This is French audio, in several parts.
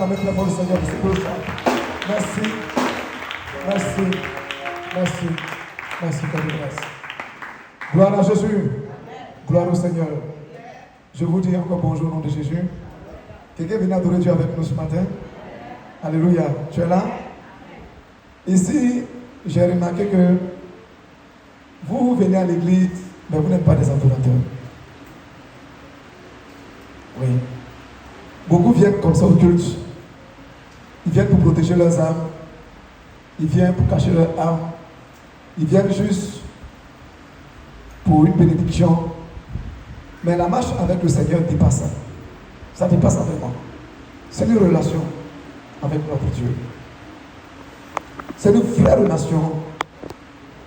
acclamer très fort le Seigneur de ce jour. Merci. Merci. Merci. Merci pour votre grâce. Gloire à Jésus. Gloire au Seigneur. Je vous dis encore bonjour au nom de Jésus. Quelqu'un vient adorer Dieu avec nous ce matin. Alléluia. Tu es là? Ici, j'ai remarqué que vous venez à l'église, mais vous n'êtes pas des adorateurs. Oui. Beaucoup viennent comme ça au culte. Ils viennent pour protéger leurs âmes. Ils viennent pour cacher leur âme. Ils viennent juste pour une bénédiction. Mais la marche avec le Seigneur dépasse ça. Ça dépasse vraiment. C'est une relation avec notre Dieu. C'est une vraie relation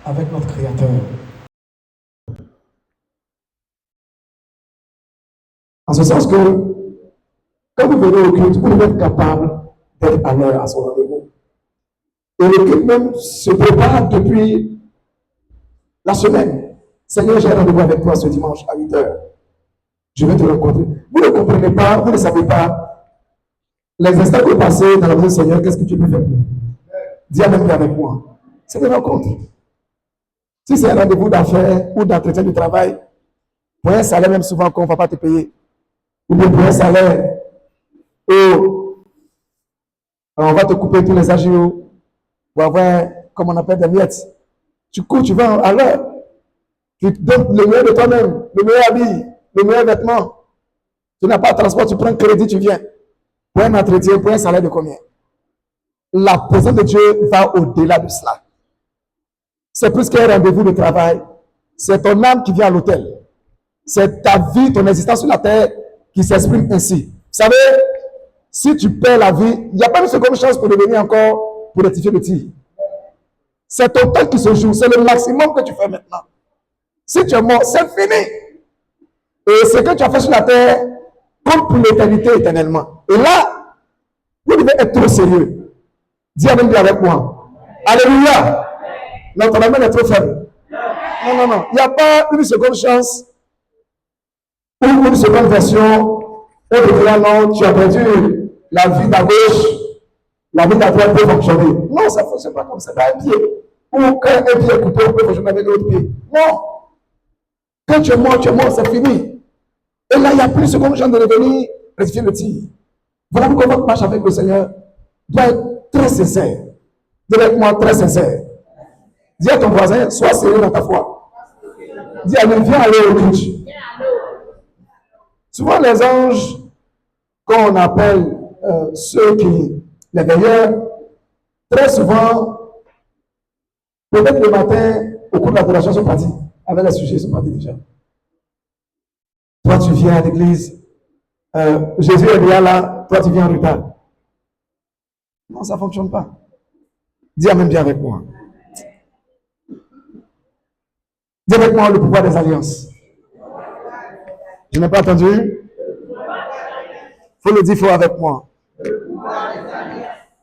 avec notre Créateur. En ce sens que, quand vous venez au culte, vous devez être capable d'être à l'heure à son rendez-vous. Et le culte même se prépare depuis la semaine. Seigneur, j'ai rendez-vous avec toi ce dimanche à 8h. Je vais te rencontrer. Vous ne comprenez pas, vous ne savez pas les instants que vous passez dans la maison du Seigneur, qu'est-ce que tu peux faire pour nous? Dis même avec moi. C'est des rencontres. Si c'est un rendez-vous d'affaires ou d'entretien du travail, pour un salaire même souvent qu'on ne va pas te payer, ou bien pour un salaire où on va te couper tous les agios pour avoir, comme on appelle, des miettes. Tu cours, tu vas à l'heure. Tu donnes le meilleur de toi-même, le meilleur habit, le meilleur vêtement. Tu n'as pas de transport, tu prends un crédit, tu viens. Pour un entretien, pour un salaire de combien? La présence de Dieu va au-delà de cela. C'est plus qu'un rendez-vous de travail. C'est ton âme qui vient à l'hôtel. C'est ta vie, ton existence sur la terre qui s'exprime ainsi. Vous savez, si tu perds la vie, il n'y a pas une seconde chance pour devenir encore pour rectifier le tir. C'est ton temps qui se joue. C'est le maximum que tu fais maintenant. Si tu es mort, c'est fini. Et ce que tu as fait sur la terre compte pour l'éternité éternellement. Et là, vous devez être trop sérieux. Dis Amen bien avec moi. Alléluia. Non, ton amen est trop faible. Non. Il n'y a pas une seconde chance ou une seconde version où tu dis non, tu as perdu la vie d'à gauche, la vie d'à droite peut fonctionner. Non, ça ne fonctionne pas comme ça. Pas un pied. Ou quand un pied est coupé, on peut fonctionner avec l'autre pied. Non. Quand tu es mort, c'est fini. Et là, il n'y a plus de seconde chance de revenir rectifier le tir. Voilà pourquoi votre marche avec le Seigneur doit être très sincère. Dis avec moi, très sincère. Dis à ton voisin, sois sérieux dans ta foi. Dis à lui, viens aller au culte. Souvent, les anges, qu'on appelle ceux qui, les veilleurs, très souvent, peut-être le matin, au cours de l'adoration, sont partis. Avec les sujets, ils sont partis déjà. Toi, tu viens à l'église. Jésus est déjà là. Toi, tu viens en retard. Non, ça ne fonctionne pas. Dis Amen bien avec moi. Dis avec moi le pouvoir des alliances. Je n'ai pas entendu. Il faut le dire fort avec moi.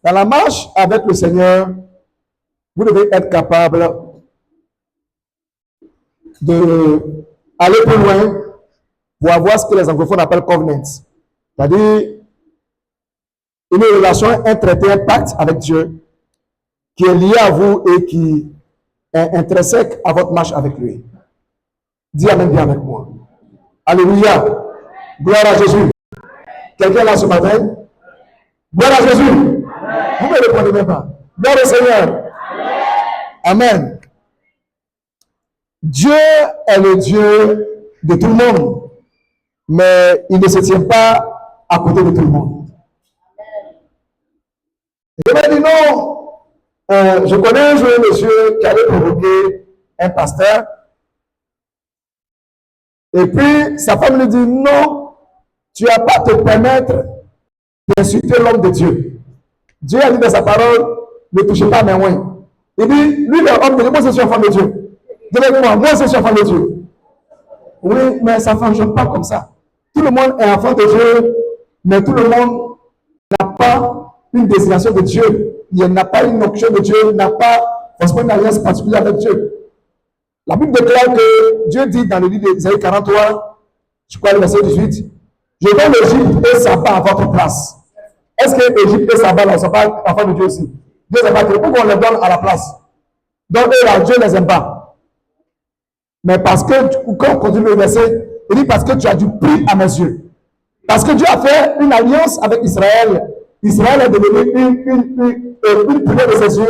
Dans la marche avec le Seigneur, vous devez être capable d'aller plus loin pour avoir ce que les anglophones appellent covenant. C'est-à-dire une relation, un traité, un pacte avec Dieu qui est lié à vous et qui est intrinsèque à votre marche avec lui. Dis Amen bien avec moi. Alléluia. Gloire à Jésus. Quelqu'un là ce matin? Gloire à Jésus. Vous ne me répondez même pas. Gloire au Seigneur. Amen. Dieu est le Dieu de tout le monde, mais il ne se tient pas à côté de tout le monde. Je me dis non, je connais un jeune monsieur qui avait provoqué un pasteur, et puis sa femme lui dit non, tu n'as pas à te permettre d'insulter l'homme de Dieu. Dieu a dit dans sa parole, ne touchez pas mes oins. Il dit, lui l'homme de Dieu, moi je suis enfant de Dieu. Dis avec moi, moi je suis enfant de Dieu. Oui, mais ça ne fonctionne pas comme ça. Tout le monde est enfant de Dieu, mais tout le monde n'a pas une destination de Dieu. Il n'a pas une onction de Dieu, il n'a pas forcément une alliance particulière avec Dieu. La Bible déclare que Dieu dit dans le livre d'Ésaïe 43, je crois le verset 18, je donne l'Égypte et Saba à votre place. Est-ce que l'Égypte et Saba ne sont pas enfants de Dieu aussi? Dieu les a pas créés. Pourquoi on les donne à la place? Donc, eux là, Dieu ne les aime pas. Mais parce que, quand on continue le verset, il dit parce que tu as du prix à mes yeux. Parce que Dieu a fait une alliance avec Israël. Israël est devenu une prière de ses yeux,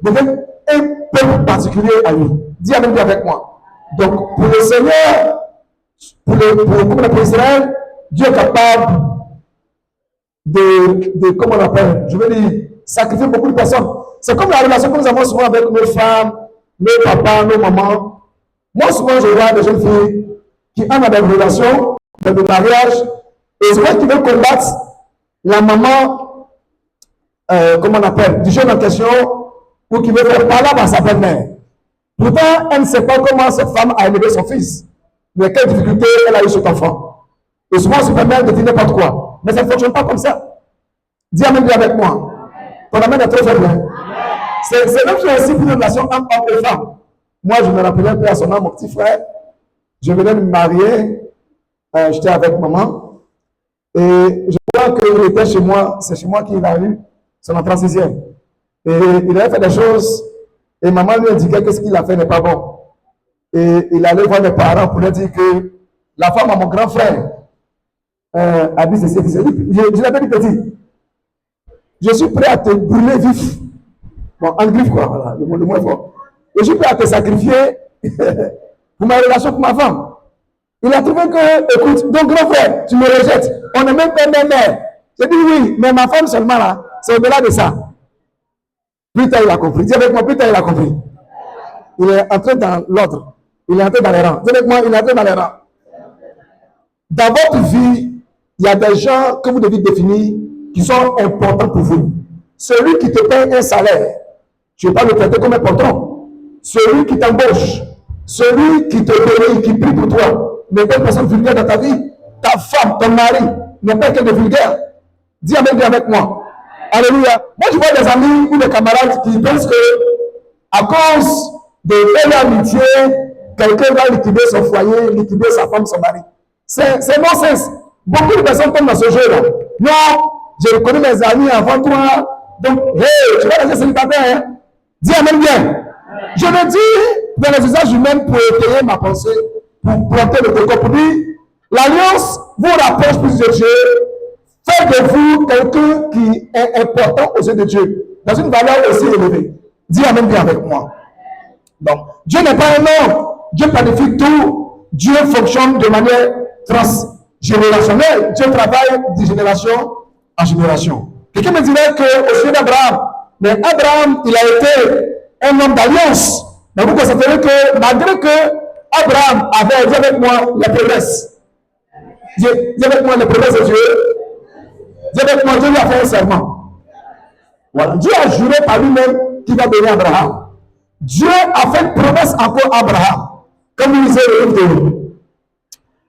devenu un peuple particulier à lui. Dis Amen avec moi. Donc, pour le Seigneur, pour Israël, Dieu est capable comment on appelle, je veux dire, sacrifier beaucoup de personnes. C'est comme la relation que nous avons souvent avec nos femmes, nos papas, nos mamans. Moi, souvent, je vois des jeunes filles qui ont des relations, des mariages, et souvent qui veulent combattre la maman, comment on appelle, du jeune en question, ou qui veut faire parler à sa belle-mère. Pourtant, elle ne sait pas comment cette femme a élevé son fils, mais quelle difficulté elle a eu cet enfant. Et souvent, ce permet de dire n'importe quoi. Mais ça ne fonctionne pas comme ça. Dis Amen avec moi. Ton amen est trop faible. C'est même aussi pour une relation entre hommes et femmes. Moi, je me rappelais un peu à son nom, mon petit frère. Je venais de me marier. J'étais avec maman. Et je vois qu'il était chez moi. C'est chez moi qu'il a eu son entrée en sixième. Et il avait fait des choses. Et maman lui indiquait que ce qu'il a fait n'est pas bon. Et il allait voir mes parents pour leur dire que la femme à mon grand frère a dit ceci. Je l'avais dit petit. Je suis prêt à te brûler vif. Bon, en griffe quoi, voilà, le moins fort. Je suis prêt à te sacrifier pour ma relation pour ma femme. Il a trouvé que, écoute, donc grand frère, tu me rejettes. On n'est même pas mère. J'ai dit oui, mais ma femme seulement là, c'est au-delà de ça. Plus tard il a compris. Dis avec moi, plus tard il a compris. Il est entré dans l'ordre. Il est entré dans les rangs. Dis avec moi, il est entré dans les rangs. Dans votre vie, il y a des gens que vous devez définir qui sont importants pour vous. Celui qui te paye un salaire, tu ne vas pas le traiter comme un patron. Celui qui t'embauche, celui qui te bénit, qui prie pour toi, n'est pas une personne vulgaire dans ta vie. Ta femme, ton mari, n'est pas quelqu'un de vulgaire. Dis Amen avec moi. Alléluia. Moi, je vois des amis ou des camarades qui pensent que, à cause de belle amitié, quelqu'un va liquider son foyer, liquider sa femme, son mari. C'est non-sens. Beaucoup de personnes tombent dans ce jeu-là. Non, je reconnais mes amis avant toi. Donc, hey, tu vas rester célibataire. Hein? Dis Amen bien. Je le dis dans les usages humains pour étayer ma pensée, pour planter le décor. Pour dire, l'alliance vous rapproche plus de Dieu. Faites de vous quelqu'un qui est important aux yeux de Dieu, dans une valeur aussi élevée. Dis Amen bien avec moi. Donc, Dieu n'est pas un homme. Dieu planifie tout. Dieu fonctionne de manière transgénérationnelle. Dieu travaille de génération en génération. Quelqu'un me dirait qu'au sujet d'Abraham, mais Abraham, il a été un homme d'alliance. Mais vous constaterez que malgré que Abraham avait dit avec moi les promesses, dis avec moi les promesses de Dieu, dis avec moi, Dieu lui a fait un serment. Voilà. Dieu a juré par lui-même qu'il va bénir Abraham. Dieu a fait une promesse encore à Abraham. Comme vous lisez le livre de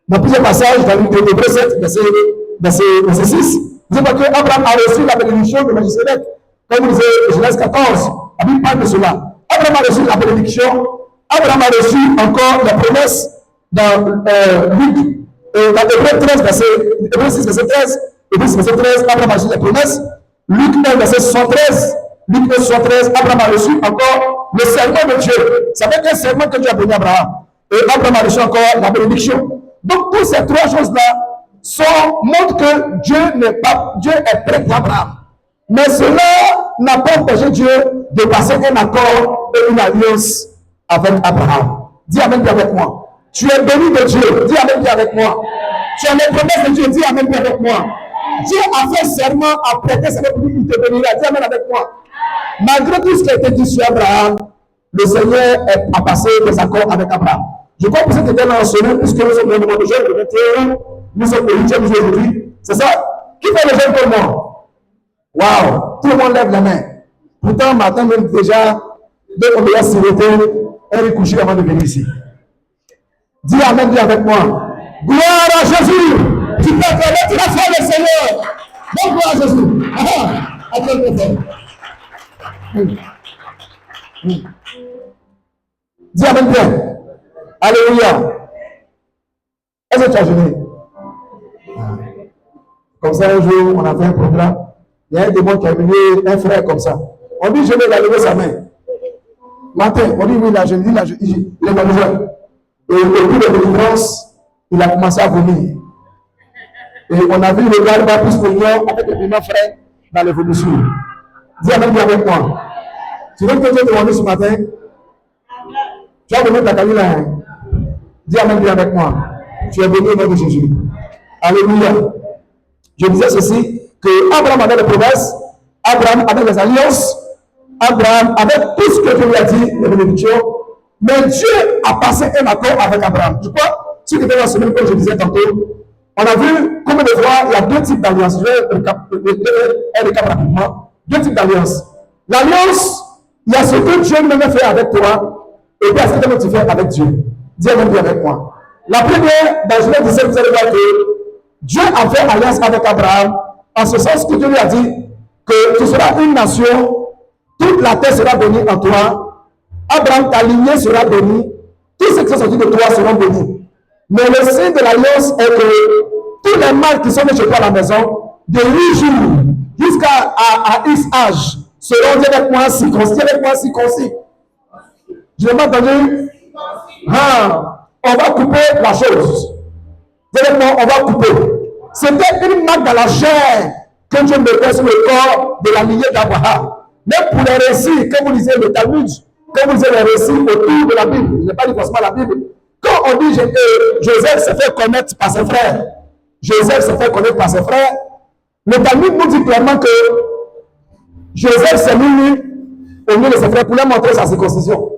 dans plusieurs passages, dans le livre de Hébreux 7, verset 6, vous voyez qu'Abraham a reçu la bénédiction de Melchisedec. Comme vous lisez Genèse 14, la Bible parle de cela. Abraham a reçu la bénédiction. Abraham a reçu encore la promesse dans Luc, dans Hébreux 13, Hébreux 6, verset 13. Hébreux 6, verset 13, Abraham a reçu la promesse. Luc 1, verset 73. Luc 1, 73, Abraham a reçu encore le serment de Dieu. C'est avec un serment que Dieu a béni Abraham. Et Abraham a reçu encore la bénédiction. Donc, toutes ces trois choses-là montrent que Dieu est prêt pour Abraham. Mais cela n'a pas empêché Dieu de passer un accord et une alliance avec Abraham. Dis Amen bien avec moi. Tu es béni de Dieu. Dis Amen bien avec moi. Tu as les promesses de Dieu. Dis Amen bien avec moi. Dieu a fait serment à prêter sa république, il te bénira. Dis Amen avec moi. Malgré tout ce qui a été dit sur Abraham, le Seigneur a passé des accords avec Abraham. Je crois que c'était dans l'enseignement, puisque nous sommes dans le moment de jeûne, le 21, nous sommes au 8e jour aujourd'hui. C'est ça? Qui fait le jeûne pour moi? Waouh! Tout le monde lève la main. Pourtant, matin, même déjà, deux on doit s'arrêter et recoucher avant de venir ici. Dis Amen, dis avec moi. Gloire à Jésus! Tu peux acclamer, tu vas faire le Seigneur. Donc, gloire à Jésus. Ah, acclame-le. Dis Amen bien. Alléluia. Est-ce que tu as jeûné? Comme ça, un jour, on a fait un programme. Il y a un démon qui a amené un frère comme ça. On dit, je vais lever sa main. Matin, on dit, oui, là, je dis, là, il est malheureux. Et au bout de délivrance, il a commencé à vomir. Et on a vu le gars va plus l'union avec le premier frère dans l'évolution. Dis Amen bien avec moi. Tu veux que Dieu te demande ce matin? Tu as donné ta camille là. Dis Amen bien avec moi. Tu es béni au nom de Jésus. Alléluia. Je disais ceci, que Abraham avait les promesses, Abraham avait les alliances, Abraham avait tout ce que Dieu lui a dit, les bénédictions, mais Dieu a passé un accord avec Abraham. Je crois, ceux qui étaient dans la semaine, comme je disais tantôt, on a vu combien de fois il y a deux types d'alliances. Je vais un récap rapidement. Deux types d'alliances. L'alliance, il y a ce que Dieu même fait avec toi, et puis ce que tu fais avec Dieu. Dieu même bien avec moi. La première, dans Genèse 17, vous allez voir que Dieu a fait alliance avec Abraham, en ce sens que Dieu lui a dit que tu seras une nation, toute la terre sera bénie en toi. Abraham, ta lignée sera bénie, tous ceux qui sont sortis de toi seront bénis. Mais le signe de l'alliance est que tous les mâles qui sont nés chez toi à la maison, de 8 jours jusqu'à X âge, seront avec moi circoncis, avec moi circoncis. Je n'ai pas entendu. On va couper la chose. Directement, on va couper. C'était une marque dans la chair que Dieu mettait sur le corps de la lignée d'Abraham. Mais pour les récits, quand vous lisez le Talmud, quand vous lisez les récits autour de la Bible, je n'ai pas dit forcément la Bible, quand on dit que Joseph s'est fait connaître par ses frères, Joseph s'est fait connaître par ses frères, le Talmud nous dit clairement que Joseph s'est mis au milieu de ses frères pour leur montrer sa circoncision.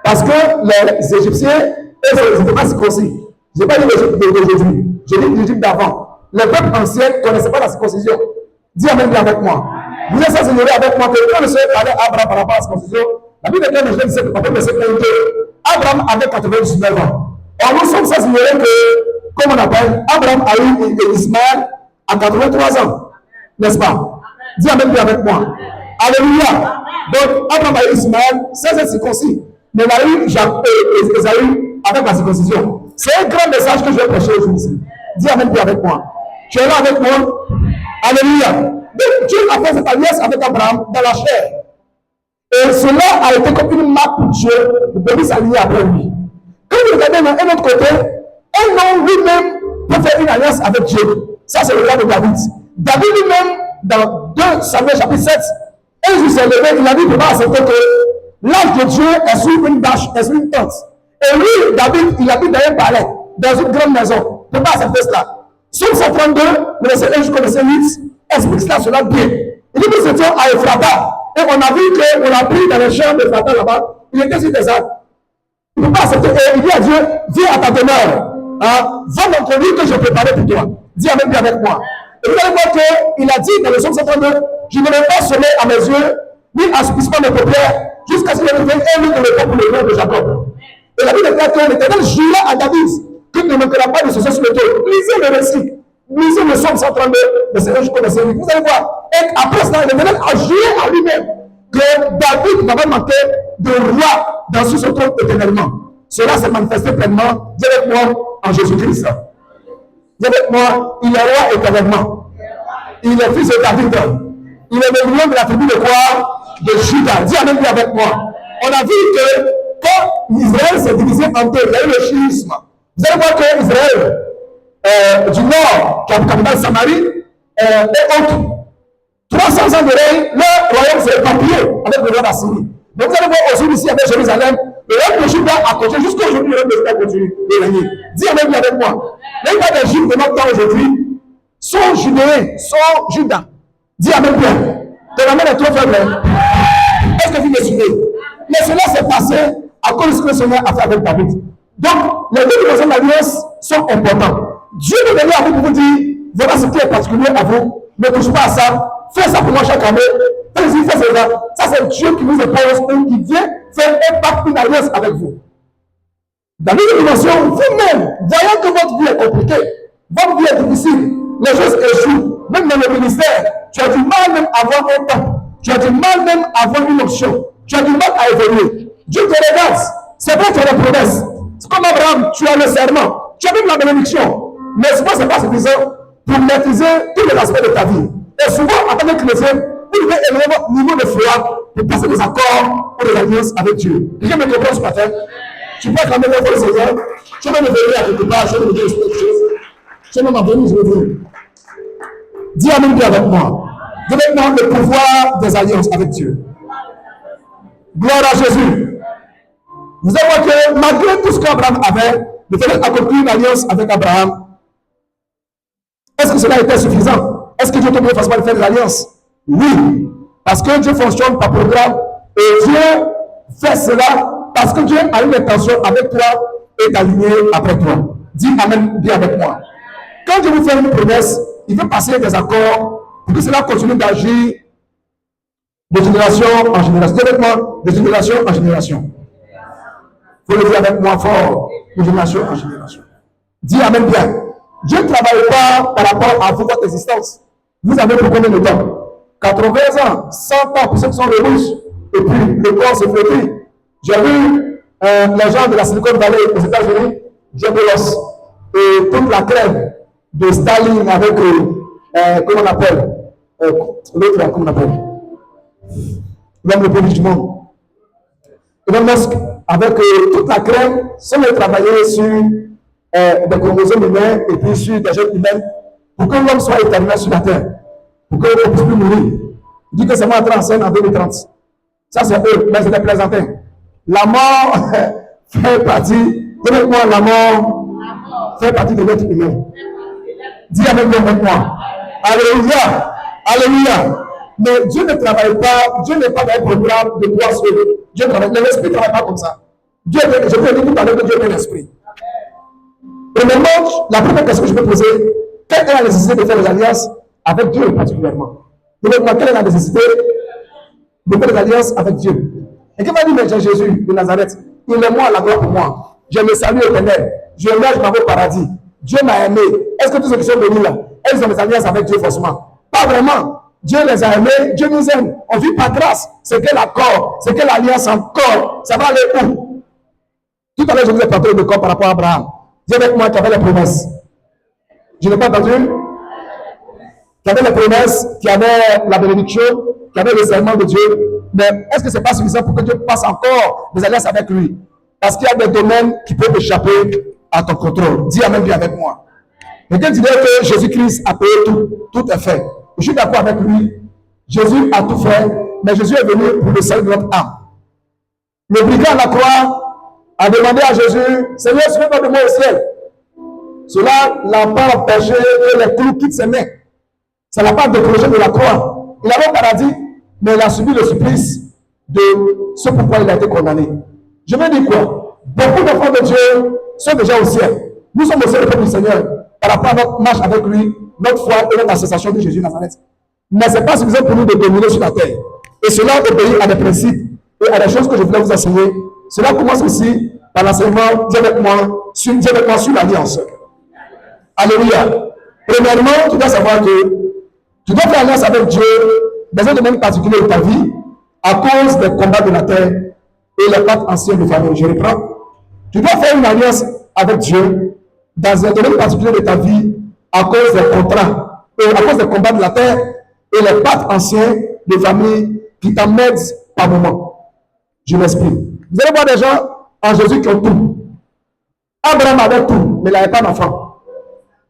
Parce que les Égyptiens, ils n'étaient pas circoncis. Je n'ai pas dit l'Égypte d'aujourd'hui, j'ai dit l'Égypte d'avant. Le peuple ancien ne connaissait pas la circoncision. Dis Amen bien avec moi. Vous êtes sans ignorer avec moi que quand le Seigneur parlait à Abraham par rapport à la circoncision, la Bible est claire de Genèse 17, verset 22. Abraham avait 99 ans. Or, nous sommes sans ignorer que, comme on appelle, Abraham a eu Ismaël à 83 ans. N'est-ce pas? Dis Amen bien avec moi. Alléluia. Donc, Abraham a eu Ismaël sans être circoncis. Mais il a eu Esaü avec la circoncision. C'est un grand message que je vais prêcher aujourd'hui. Dis Amen bien avec moi. Tu es là avec moi? Alléluia. Donc, Dieu a fait cette alliance avec Abraham dans la chair. Et cela a été comme une marque pour Dieu de venir s'allier après lui. Quand vous regardez d'un autre côté, un homme lui-même peut faire une alliance avec Dieu. Ça, c'est le cas de David. David lui-même, dans 2 Samuel chapitre 7, un jour s'est levé, il a dit qu'il ne peut pas accepter que l'âge de Dieu est sur une bâche, est sur une tente. Et lui, David, il habite dans un palais, dans une grande maison. Il ne peut pas accepter cela. Somme 132, le verset 1 jusqu'au verset 8, explique cela bien. Il dit que nous étions à Ephrata. Et on a vu qu'on a pris dans les champs d'Ephrata là-bas. Il était sur des arbres. Il ne peut pas accepter. Et il dit à Dieu, viens à ta demeure. Va m'introduire que je préparais pour toi. Dis Amen bien avec moi. Et vous allez voir qu'il a dit dans le Somme 132, je ne vais pas sommeil à mes yeux, ni assoupissement de paupières, jusqu'à ce qu'il revienne un lit de l'époque pour le nom de Jacob. Et la Bible déclare que l'Éternel jura à David qu'il ne manquera pas de ce sur le dos. Lisez le récit. Lisez le Somme 132, verset 1 jusqu'au verset 8. Vous allez voir. Et après cela, l'Éternel a juré à lui-même que David n'avait manqué de roi dans ce trône éternellement. Cela s'est manifesté pleinement. Dis avec moi en Jésus-Christ. Dis avec moi, il est roi éternellement. Il est fils de David. Il est le lion de la tribu de quoi? De Juda. Dis Amen avec moi. On a vu que quand Israël s'est divisé en deux, il y a eu le schisme. Vous allez voir que Israël du nord, qui a capitale Samarie, et autres, 300 ans de règne, le royaume s'est éparpillé avec le roi d'Assyrie. Donc vous allez voir aujourd'hui ici avec Jérusalem, le règne de Juda a continué jusqu'à aujourd'hui, le règne de Juda continue de régner. Dis Amen avec moi. Les gars des Juifs de notre temps aujourd'hui sont judéens, sont Judas. Dis Amen bien. Ton amen est trop faible. Est-ce que vous me suivez? Mais cela s'est passé à cause de ce que le Seigneur a fait avec David. Donc, les deux dimensions de l'alliance sont importantes. Dieu est venu à vous pour vous dire, voilà ce qui est particulier à vous. Ne touche pas à ça. Fais ça pour moi chaque année. Fais-y, fais cela. Ça, c'est Dieu qui vous épouse ou qui vient faire un pacte, une alliance avec vous. Dans une dimension, vous-même, voyant que votre vie est compliquée, votre vie est difficile, les choses échouent, même dans le ministère, tu as du mal même à avoir un temps. Tu as du mal même à avoir une option. Tu as du mal à évoluer. Dieu te regarde. C'est vrai que tu as des promesses. C'est comme Abraham, tu as le serment. Tu as même la bénédiction. Mais souvent, ce n'est pas suffisant pour maîtriser tous les aspects de ta vie. Et souvent, en tant que chrétien, vous devez élever votre niveau de foi pour passer des accords ou des alliances avec Dieu. Quelqu'un me comprend ce matin? Tu peux acclamer le Seigneur. Tu vas me venir à quelque part, je vais me dire quelque chose. Je vais m'en venir, je vais venir. Dis Amen bien avec moi. Dis avec moi le pouvoir des alliances avec Dieu. Gloire à Jésus. Vous allez voir que malgré tout ce qu'Abraham avait, le fait d'accomplir une alliance avec Abraham, est-ce que cela était suffisant? Est-ce que Dieu t'oblige forcément de faire des alliances? Oui. Parce que Dieu fonctionne par programme et Dieu fait cela parce que Dieu a une intention avec toi et d'aligner après toi. Dis Amen bien avec moi. Quand Dieu vous fait une promesse, il veut passer des accords pour que cela continue d'agir de génération en génération. Dis avec moi, de génération en génération. Il faut le dire avec moi fort, de génération en génération. Dis Amen bien. Dieu ne travaille pas par rapport à vous, votre existence. Vous avez pour combien de temps? 80 ans, 100 ans pour ceux qui sont les riches. Et puis le corps se flétrit. J'ai vu les gens de la Silicon Valley aux États-Unis, Diabolos, et toute la crème de Staline avec, comment on appelle, l'autre, comment on appelle, l'homme le plus du monde. Elon Musk, avec toute la crème, sans le travailler sur des chromosomes humains et puis sur des gènes humains, pour que l'homme soit éternel sur la terre, pour qu'on ne puisse plus mourir. Il dit que c'est moi entrer en scène en 2030. Ça, c'est eux, mais c'est des plaisantins. La mort fait partie, avec moi, la mort fait partie de l'être humain. Dis avec moi. Alléluia. Alléluia. Mais Dieu ne travaille pas, Dieu n'est pas dans un programme de toi seul. Dieu travaille, mais l'esprit ne travaille pas comme ça. Dieu, je peux dire tout à l'heure que Dieu est l'esprit. Premièrement, la première question que je peux poser, quelle est la nécessité de faire des alliances avec Dieu particulièrement? Quelle est la nécessité de faire des alliances avec Dieu? Et qui m'a dit, mais Jésus de Nazareth, il est moi, la gloire pour moi. Je me salue éternel. Je vais m'en au paradis. Dieu m'a aimé. Est-ce que tous ceux qui sont venus là, ils ont des alliances avec Dieu forcément? Pas vraiment. Dieu les a aimés, Dieu nous aime. On vit par grâce. C'est quel accord? C'est quelle alliance encore? Ça va aller où? Tout à l'heure, je vous ai parlé de corps par rapport à Abraham. Dis avec moi, tu avais les promesses. Je n'ai pas entendu? Tu avais les promesses, tu avais la bénédiction, tu avais le serment de Dieu. Mais est-ce que ce n'est pas suffisant pour que Dieu passe encore des alliances avec lui? Parce qu'il y a des domaines qui peuvent échapper à ton contrôle. Dis Amen bien avec moi. Quelqu'un dirait que Jésus-Christ a payé tout. Tout est fait. Je suis d'accord avec lui. Jésus a tout fait, mais Jésus est venu pour le salut de notre âme. Le brigand à la croix a demandé à Jésus, Seigneur, souviens-toi de moi au ciel. Cela n'a pas empêché que les clous quittent ses mains. Ça n'a pas décroché de la croix. Il avait le paradis, mais il a subi le supplice de ce pourquoi il a été condamné. Je veux dire quoi? Beaucoup d'enfants de Dieu sont déjà au ciel. Nous sommes au ciel, le peuple du Seigneur, par rapport à notre marche avec lui, notre foi et notre association de Jésus Nazareth. Mais ce n'est pas suffisant pour nous de dominer sur la terre. Et cela obéit à des principes et à des choses que je voulais vous enseigner. Cela commence aussi par l'enseignement, dis avec moi, sur l'alliance. Alléluia. Premièrement, tu dois savoir que tu dois faire alliance avec Dieu dans un domaine particulier de ta vie à cause des combats de la terre et les pactes anciens de famille. Je reprends. Tu dois faire une alliance avec Dieu dans un domaine particulier de ta vie à cause des contrats et à cause des combats de la terre et les pactes anciens de famille qui t'emmènent par moment. Je m'explique. Vous allez voir des gens en Jésus qui ont tout. Abraham avait tout, mais il n'avait pas d'enfant.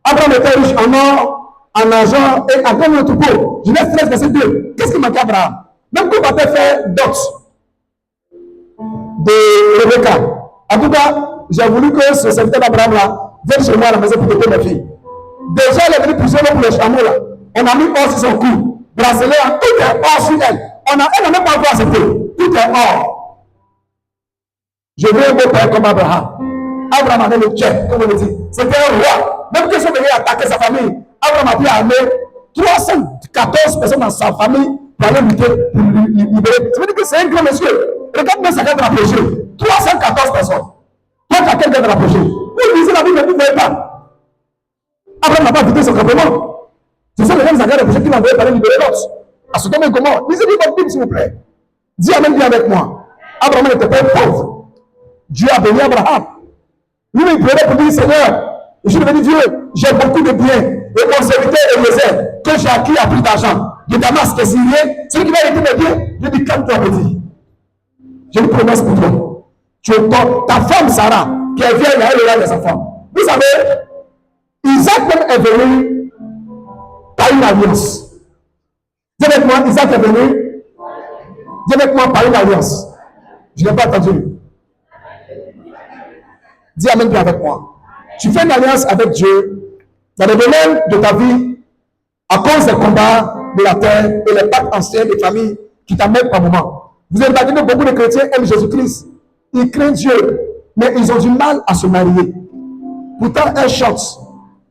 Abraham était riche en or, en argent et en comme le troupeau. Genèse 13, verset 2. Qu'est-ce qui manquait à Abraham? Même quand on avait fait dot de Rebecca. En tout cas, j'ai voulu que ce serviteur d'Abraham-là vienne chez moi à la maison pour doter mes filles. Déjà, elle est venue pousser l'eau pour les chameaux là. On a mis or sur son cou. Bracelet, tout est or sur elle. Elle n'a même pas encore accepté. Tout est or. Je veux un beau père comme Abraham. Abraham avait le chef, comme on le dit. C'était un roi. Même qu'ils sont venus attaquer sa famille, Abraham a pu armer 314 personnes dans sa famille pour aller lutter, pour libérer. Ça veut dire que c'est un grand monsieur. Regarde bien sa carte de rapprocher. 314 personnes. Toi, tu as quelle carte de rapprocher? Vous lisez la Bible, vous ne voyez pas. Abraham n'a pas vidé son campement. Ce sont les mêmes agents de projet qui l'ont envoyé par libérer l'autre. À ce moment comment? Lisez votre Bible, s'il vous plaît. Dis Amen bien avec moi. Abraham n'était pas pauvre. Dieu a béni Abraham. Lui, il pleurait pour dire, Seigneur, je suis devenu Dieu, j'ai beaucoup de biens. Et mon serviteur Eliezer, que j'ai acquis à plus d'argent de Damas, qui est syrien, celui qui va hériter mes biens, je dis calme-toi, petit. J'ai une promesse pour toi. Ta femme Sarah, qui est vieille, elle aura des enfants. Vous savez, Isaac même est venu par une alliance. Dis avec moi, Isaac est venu. Dis avec moi, par une alliance. Je n'ai pas entendu. Dis amen bien avec moi. Tu fais une alliance avec Dieu dans le domaine de ta vie à cause des combats de la terre et les pactes anciens des familles qui t'amènent par moment. Vous avez imaginé, beaucoup de chrétiens aiment Jésus-Christ. Ils craignent Dieu, mais ils ont du mal à se marier. Pourtant, un chante.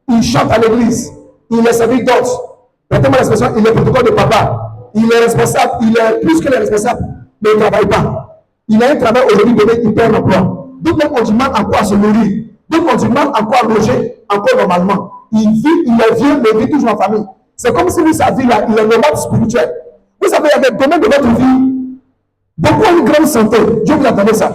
Il chante à l'église. Il est servi d'autres. Permettez-moi l'expression, il est protocole de papa. Il est responsable. Il est plus que les responsables, mais il ne travaille pas. Il a un travail aujourd'hui donné, il perd l'emploi. D'autres ont du mal encore à se nourrir. D'autres ont du mal encore à loger, encore normalement. Il vit, il est vieux, mais il vit toujours en famille. C'est comme si lui, sa vie là, il est nomade spirituel. Vous savez, il y a des domaines de votre vie. Beaucoup ont une grande santé. Dieu vous a donné ça.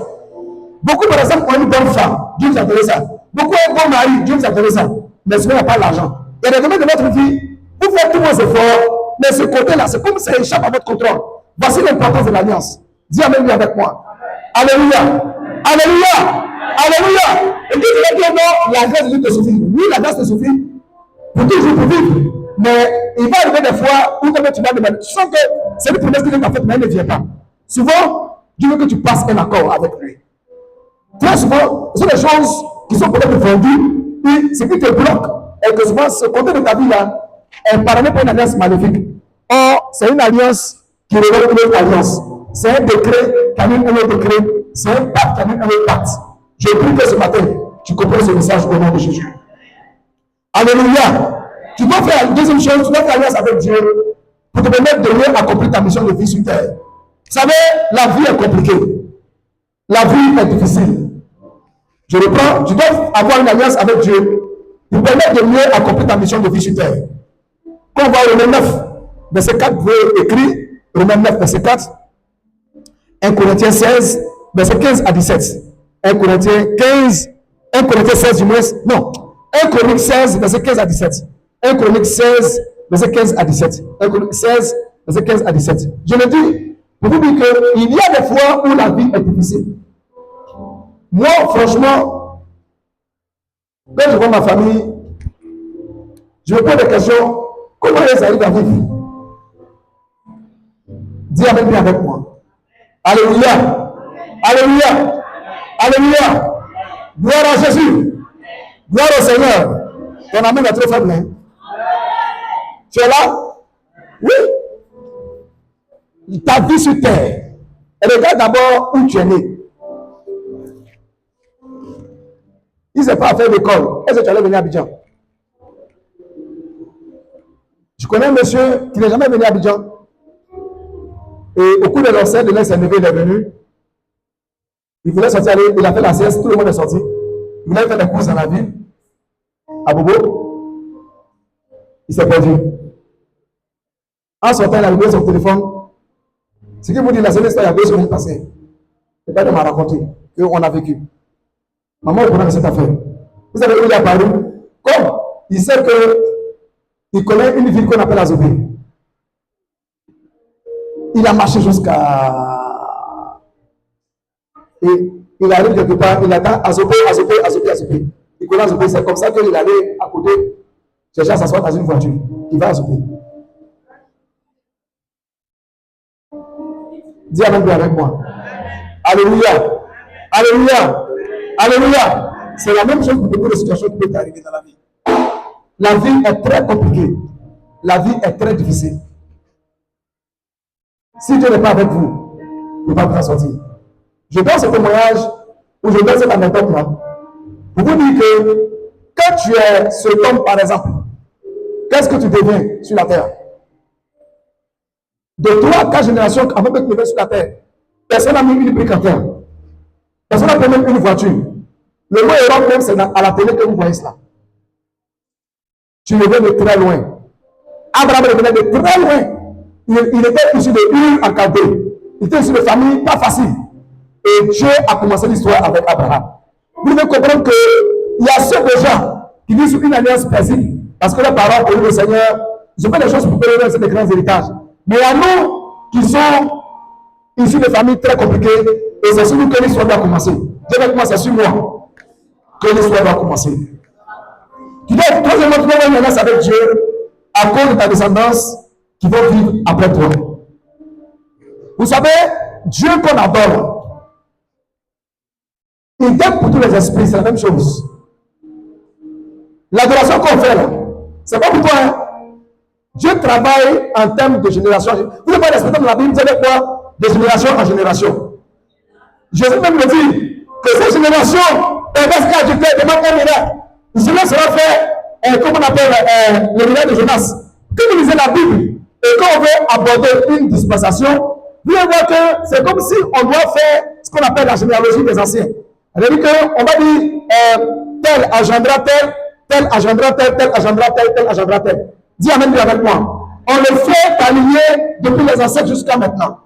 Beaucoup, par exemple, ont une bonne femme. Dieu vous a donné ça. Beaucoup ont un bon mari. Dieu vous a donné ça. Mais ce n'est pas l'argent. Il y a des domaines de votre vie. Vous faites tous vos efforts. Mais ce côté-là, c'est comme ça échappe à votre contrôle. Voici l'importance de l'alliance. Dis amen avec moi. Alléluia. Alléluia. Alléluia. Et puis tu vas dire non, la grâce de Dieu te suffit. Oui, la grâce te suffit. Pour toujours, pour vivre. Mais il va arriver des fois où tu vas demander. Tu sens que c'est une promesse que Dieu t'a faite, mais elle ne vient pas. Souvent, Dieu veut que tu passes un accord avec lui. Très souvent, ce sont des choses qui sont peut-être vendues, et ce qui te bloque, et que souvent, ce côté de ta vie là est parrainé par une alliance maléfique. Or, c'est une alliance qui révèle une autre alliance. C'est un décret qui amène un autre décret. C'est un pacte qui amène un autre pacte. Je prie que ce matin, tu comprends ce message au nom de Jésus. Alléluia. Tu dois faire la deuxième chose, tu dois faire alliance avec Dieu pour te permettre de mieux accomplir ta mission de vie sur terre. Vous savez, la vie est compliquée. La vie est difficile. Je reprends, tu dois avoir une alliance avec Dieu pour permettre de mieux accomplir ta mission de vie sur terre. Quand on voit Romains 9, verset 4, vous avez écrit, Romains 9, verset 4, 1 Corinthiens 16, verset 15 à 17. 1 Corinthiens 15, 1 Corinthiens 16 du moins, non, 1 Corinthiens 16, verset 15 à 17. 1 Corinthiens 16, verset 15 à 17. 1 Corinthiens 16, verset 15 à 17. Je le dis, pour vous dire qu'il y a des fois où la vie est difficile. Moi, franchement, quand je vois ma famille, je me pose des questions. Comment ils arrivent à vivre? Dis amen bien avec moi. Alléluia. Alléluia. Alléluia. Gloire à Jésus. Gloire au Seigneur. Ton amour est trop faible. Hein? Tu es là? Oui. Ta vie sur terre. Regarde d'abord où tu es né. Il ne sait pas faire d'école. Est-ce que tu allais venir à Abidjan? Je connais un monsieur qui n'est jamais venu à Abidjan. Et au cours de l'enseignement, de l'air il est venu. Il voulait sortir, il a fait la sieste, tout le monde est sorti. Il voulait faire des courses dans la ville, à Bobo. Il s'est perdu. En sortant, il a allumé son téléphone. Ce qu'il vous dit, la seule histoire, il y a 2 semaines passées. C'est pas de m'a raconté qu'on a vécu. Maman est pour cette affaire. Vous savez où il est apparu? Comme il sait qu'il connaît une ville qu'on appelle Azobé. Il a marché jusqu'à. Et il arrive quelque part, il attend Azobé. Il connaît Azobé, c'est comme ça qu'il allait à côté, chercher à s'asseoir dans une voiture. Il va à Azobé. Dis amen bien avec moi. Alléluia. Alléluia. Alléluia. C'est la même chose pour beaucoup de situations qui peuvent arriver dans la vie. La vie est très compliquée. La vie est très difficile. Si Dieu n'est pas avec vous, il ne va pas vous en sortir. Je donne ce témoignage ou je donne cette anecdote-là pour vous dire que quand tu es ce homme, par exemple, qu'est-ce que tu deviens sur la terre? De 3 à 4 générations avant que tu deviennes sur la terre, personne n'a mis une brique en terre. Personne n'a pris même une voiture. Le mot Europe même, c'est à la télé que vous voyez cela. Tu le viens de très loin. Abraham venait de très loin. Il était issu de Ur en Chaldée. Il était issu de famille pas facile. Et Dieu a commencé l'histoire avec Abraham. Vous devez comprendre qu'il y a ceux de gens qui vivent sur une alliance paisible parce que leurs parents ont eu le Seigneur, Ils ont fait des choses pour donner ces grands héritages. Mais il y a nous qui sont issus de familles très compliquées, et c'est sur nous que l'histoire doit commencer. Dieu avec moi, c'est sur moi que l'histoire doit commencer. Tu dois, troisièmement, tu dois avoir une alliance avec Dieu à cause de ta descendance qui va vivre après toi. Vous savez, Dieu qu'on adore, il donne pour tous les esprits, c'est la même chose. L'adoration qu'on fait là, c'est pas pour toi. Hein? Dieu travaille en termes de génération. Vous n'avez pas respecté dans la Bible, vous savez quoi? De génération en génération. Jésus même me dit que cette génération, perverse qu'a Dieu fait, demande un miracle. Cela sera fait, comme on appelle le miracle de Jonas. Quand vous lisez la Bible, et quand on veut aborder une dispensation, vous allez voir que c'est comme si on doit faire ce qu'on appelle la généalogie des anciens. C'est-à-dire qu'on va dire tel agendra tel, tel agendra tel, tel agendra tel, tel agendra tel. Dis Amen, dis avec moi. On le fait aligner depuis les ancêtres jusqu'à maintenant.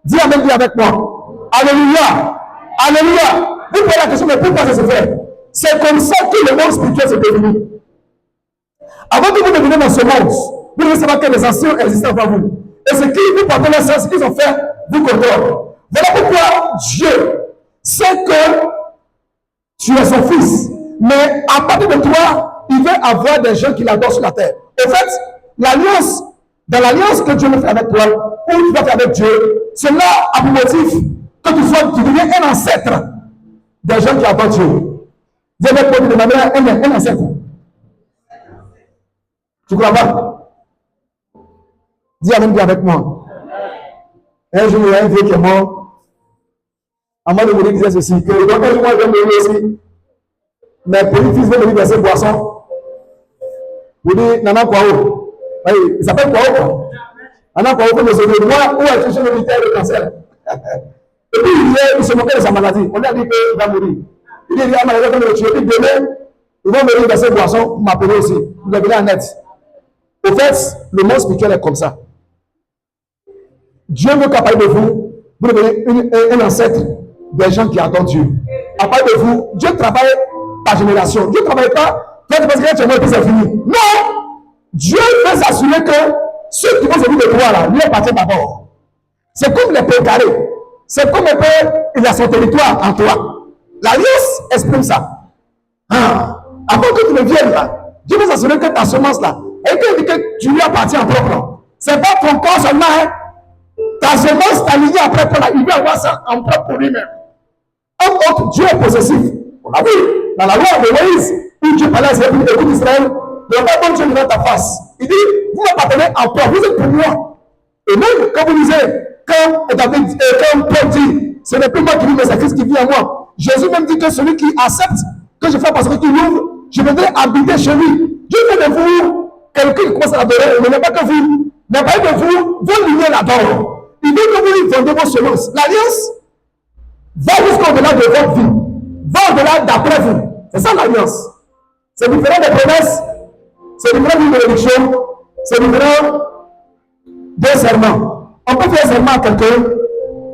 Dis Amen, dis avec moi. Alléluia. Alléluia. Vous posez la question, mais pourquoi ça se fait? C'est comme ça que le monde spirituel s'est devenu. Avant que vous deveniez dans ce monde, vous devez savoir que les anciens existaient avant vous. Et ce qu'ils vous portent la science, ce qu'ils ont fait, vous contrôlent. Voilà pourquoi Dieu sait que tu es son fils. Mais à partir de toi, il veut avoir des gens qui l'adorent sur la terre. En fait, l'alliance, dans l'alliance que Dieu veut faire avec toi, ou tu vas faire avec Dieu, cela a pour motif que tu deviens un ancêtre des gens qui adorent Dieu. Dieu veut te demander un ancêtre. Tu crois pas? Dis Amen, dis avec moi. Un jour, il y a un vieux qui est mort. À moi de me dire ceci, que donc un jour, moi, je vais mourir aussi. Mes petits-fils vont venir verser boisson. Vous dites, Nana Kwao. Oui, il s'appelle Kwao. Nana Kwao, comme le sauver. Moi, où est-ce que je vais militaire de cancer? Et puis, il se moquait de sa maladie. On lui a dit qu'il va mourir. Il dit, il a maladie comme le tuer. Il dit, demain, ils vont venir verser boisson pour m'appeler aussi. Vous l'avez en net. Au fait, le monde spirituel est comme ça. Dieu veut qu'à partir de vous, vous devenez un ancêtre des gens qui adorent Dieu. À partir de vous, Dieu travaille par génération. Dieu ne travaille pas, toi tu penses que tu es mort et puis c'est fini. Non! Dieu veut s'assurer que ceux qui vont se de toi là, lui appartiennent d'abord. C'est comme les pays carrés. C'est comme un peu, il a son territoire en toi. L'alliance exprime ça. Avant que tu ne viennes là, Dieu veut s'assurer que ta semence là, et que tu lui appartiens en propre. C'est pas ton corps seulement, hein. Ta semence t'aligne après toi là, il veut avoir ça en propre pour lui-même. Un autre, Dieu est possessif. On l'a vu dans la loi de Moïse, où Dieu parlait à ses écoute d'Israël, ne va pas bon Dieu devant ta face. Il dit, vous m'appartenez en propre, vous êtes pour moi. Et même quand vous lisez, quand Paul dit, ce n'est plus moi qui vis, mais c'est Christ qui vit en moi. Jésus même dit que celui qui accepte que je fasse parce que tu l'ouvres, je viendrai habiter chez lui. Dieu fait de vous quelqu'un qui commence à l'adorer, mais n'est pas que vous, n'est pas que vous, vos lignées l'adorent. Il dit que vous lui vendez vos semences. L'alliance va jusqu'au-delà de votre vie, va au-delà d'après vous. C'est ça l'alliance. C'est différent des promesses, c'est différent d'une bénédiction, c'est différent d'un serment. On peut faire un serment à quelqu'un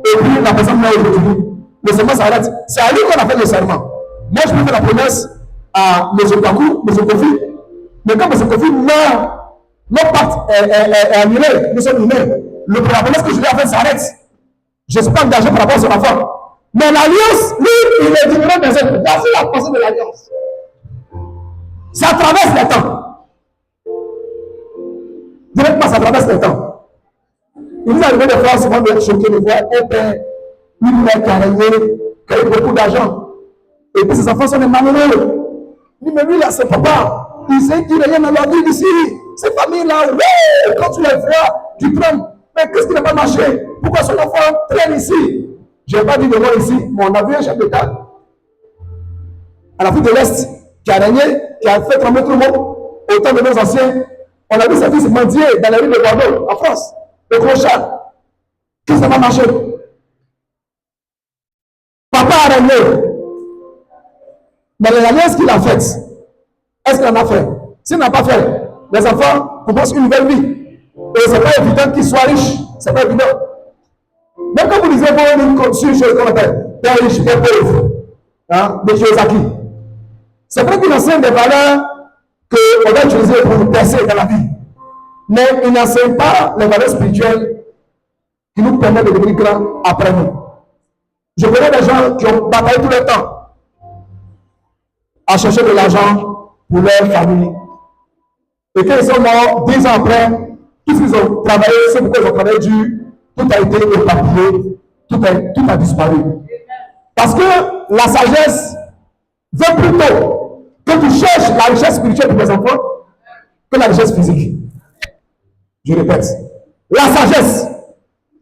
et puis la personne meurt aujourd'hui. Le serment s'arrête. C'est à lui qu'on a fait le serment. Moi, je peux faire la promesse à M. Kakou, M. Kofi. Mais quand M. Kofi meurt, notre pacte est annulé. Nous sommes humains. La promesse que je lui ai faite s'arrête. Je ne suis pas engagé par rapport à son enfant. Mais l'alliance, lui, il est différent des autres. Voici la pensée de l'alliance. Ça traverse les temps. Directement, ça traverse les temps. Il nous arrive des fois souvent de choquer de voir un père, une mère qui a régné, qui a eu beaucoup d'argent. Et puis ses enfants sont des malheureux. Mais lui, là, c'est papa. Il sait qu'il n'y a rien dans leur vie ici. Ces familles-là, ouais, quand tu les vois, tu trembles. Mais qu'est-ce qui n'a pas marché? Pourquoi son enfant traîne ici? Je n'ai pas dit de moi ici, mais on a vu un chef d'État à l'Afrique de l'Est qui a régné, qui a fait trembler tout le monde au temps de nos anciens. On a vu ses fils mendier dans les rues de Bordeaux, en France, le gros chat. Qu'est-ce qui n'a pas marché? Papa a régné. Mais l'alliance qu'il a faite, est-ce qu'il en a fait? S'il n'a pas fait, les enfants commencent une nouvelle vie. Et ce n'est pas évident qu'ils soient riches. Ce n'est pas évident. Même quand vous lisez sur une chose qu'on appelle père riche, père pauvre, hein, de Kiyosaki, c'est vrai qu'il enseigne des valeurs qu'on va utiliser pour nous percer dans la vie. mais ils n'enseignent pas les valeurs spirituelles qui nous permettent de devenir grands après nous. Je connais des gens qui ont bataillé tout le temps à chercher de l'argent pour leur famille. Et quand ils sont morts, 10 ans après, tout ce qu'ils ont travaillé, c'est pourquoi ils ont travaillé dur, tout a été éparpillé, tout a disparu. Parce que la sagesse veut plutôt que tu cherches la richesse spirituelle pour tes enfants que la richesse physique. Je répète, la sagesse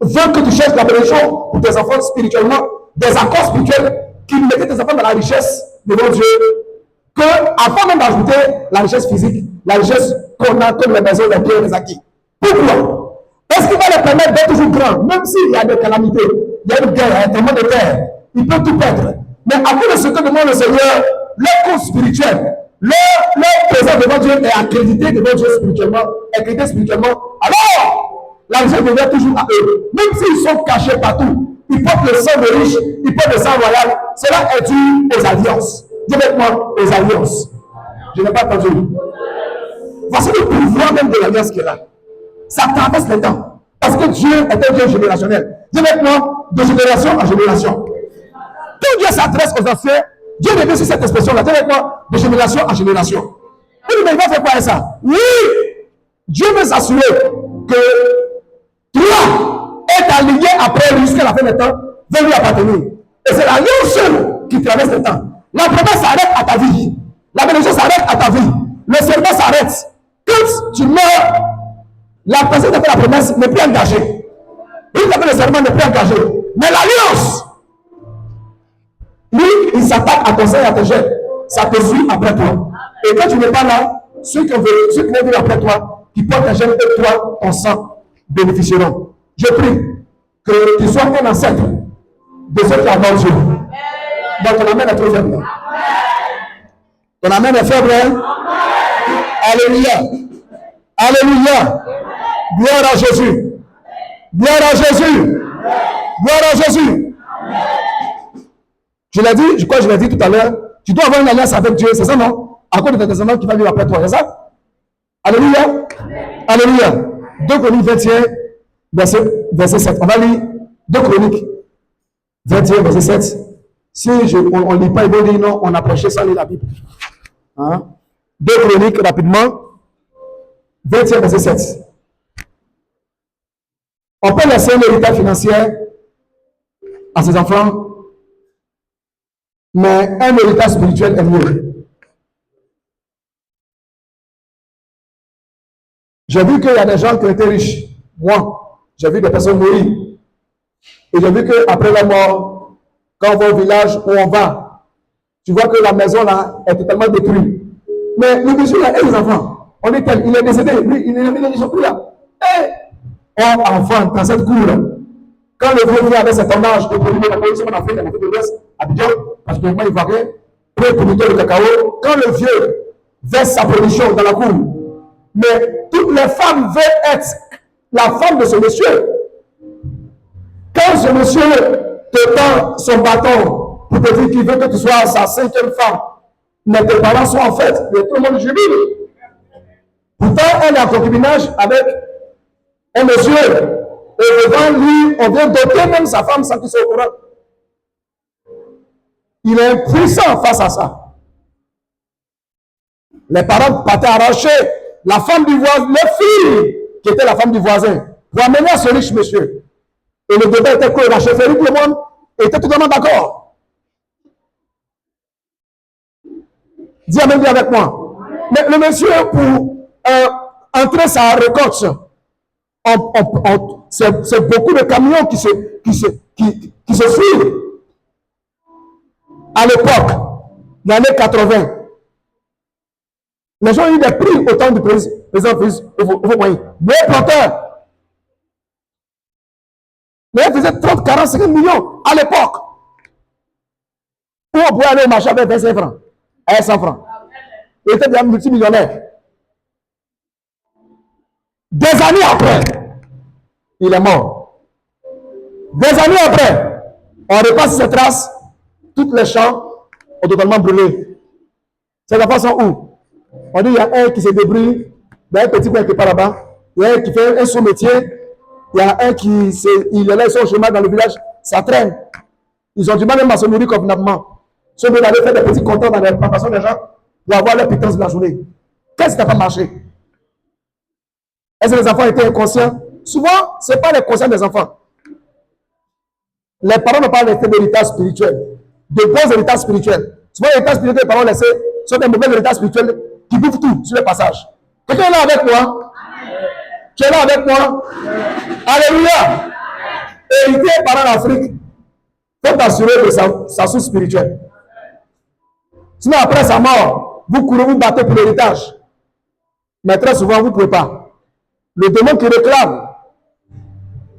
veut que tu cherches la bénédiction pour tes enfants spirituellement, des accords spirituels qui mettent tes enfants dans la richesse devant Dieu, que avant même d'ajouter la richesse physique, la richesse qu'on a comme les maisons, les biens, les acquis. Pourquoi? Est-ce qu'il va les permettre d'être toujours grands, même s'il y a des calamités, il y a une guerre, un tremblement de terre, il peut tout perdre. Mais à cause de ce que demande le Seigneur, leur compte spirituel, leur présence devant Dieu est accrédité devant Dieu spirituellement, accrédité spirituellement, alors la richesse devient toujours à eux. Même s'ils sont cachés partout, ils portent le sang de riche, ils portent le sang royal, cela est dû aux alliances. Dis avec moi, aux alliances. Je n'ai pas entendu. Voici le pouvoir même de l'alliance qui est là. Ça traverse les temps. Parce que Dieu est un Dieu générationnel. Dis avec moi, de génération en génération. Quand Dieu s'adresse aux anciens, Dieu revient sur cette expression-là. Dis avec moi, de génération en génération. Oui, mais il va faire quoi avec ça? Oui! Dieu veut s'assurer que toi est aligné après lui jusqu'à la fin des temps, veut lui appartenir. Et c'est l'alliance seule qui traverse les temps. La promesse s'arrête à ta vie. La bénédiction s'arrête à ta vie. Le serment s'arrête. Quand tu meurs, la personne qui a fait la promesse n'est plus engagée. Lui qui a fait le serment n'est plus engagé. Mais l'alliance, lui, il s'attaque à ton sein et à tes jets. Ça te suit après toi. Et quand tu n'es pas là, ceux qui vont venir après toi, qui portent un gène de toi, ton sang, bénéficieront. Je prie que tu sois un ancêtre de ceux qui adorent Dieu. Donc ton amène est trop faible. Ton amène est faible. Hein? Alléluia. Alléluia. Gloire à Jésus. Gloire à Jésus. Gloire à Jésus. Je l'ai dit, je crois que je l'ai dit tout à l'heure. Tu dois avoir une alliance avec Dieu, c'est ça, non? À cause de tes descendants qui va vivre après toi, c'est ça? Alléluia. Alléluia. 2 Chroniques 21, verset 7. On va lire 2 Chroniques 21, verset 7. Si on ne lit pas, ils vont dire non, on a prêché sans lire la Bible. Hein? 2 Chroniques, rapidement. 21, verset 7. On peut laisser un héritage financier à ses enfants, mais un héritage spirituel est mieux. J'ai vu qu'il y a des gens qui ont été riches. Moi, j'ai vu des personnes mourir. Et j'ai vu qu'après la mort, quand on va au village où on va, tu vois que la maison là est totalement détruite. Mais le monsieur là et les enfants, on est tel, il est décédé, lui, ils sont plus là. Et on enfant dans cette cour là. Quand le vieux vient avec cet hommage de produire la production en Afrique, en Afrique de l'Ouest, à Abidjan, particulièrement ivoirien, producteur de cacao, quand le vieux verse sa production dans la cour, mais toutes les femmes veulent être la femme de ce monsieur. Quand ce monsieur te tend son bâton pour te dire qu'il veut que tu sois sa 5e femme, mais tes parents sont en fait, tout le monde jubile. Pourtant, elle est en concubinage avec un monsieur. Et devant lui, on vient doter même sa femme sans qu'il soit au courant. Il est impuissant face à ça. Les parents partaient arracher la femme du voisin, le fille qui était la femme du voisin, pour amener à ce riche monsieur. Et le débat était que la chefferie, tout le monde était totalement d'accord. Dis amen, dis avec moi. Mais le monsieur, pour entrer sa récolte, c'est beaucoup de camions qui se suivent. À l'époque, dans les années 80, les gens ont eu des prix au temps du président Fils, vous voyez. Mais planteur, mais il faisait 30, 40, 50 millions à l'époque. Où on pouvait aller au marché avec 25 francs, avec 100 francs. Il était déjà multimillionnaire. Des années après, il est mort. Des années après, on repasse ses traces, toutes les champs ont totalement brûlé. C'est la façon où on dit il y a un qui se débrouille, il y a un petit coin qui est pas là-bas, Il y a un qui fait un sous-métier. Il y a un il est là, ils sont au chemin dans le village, ça traîne. Ils ont du mal même à se nourrir convenablement. Ceux qui allaient faire des petits compteurs dans les plantations des gens pour avoir leur pitance de la journée. Qu'est-ce qui n'a pas marché? Est-ce que les enfants étaient inconscients? Souvent, ce n'est pas les conscients des enfants. Les parents n'ont pas laissé d'héritage spirituel, de bons héritages spirituels. Souvent, les héritages spirituels que les parents laissés sont des mauvais héritages spirituels qui bouffent tout sur le passage. Quelqu'un est là avec moi? Tu es là avec moi? Alléluia! Hériter par l'Afrique, il faut t'assurer de sa source spirituelle. Sinon, après sa mort, vous courez, vous battez pour l'héritage. Mais très souvent, vous ne pouvez pas. Le démon qui réclame,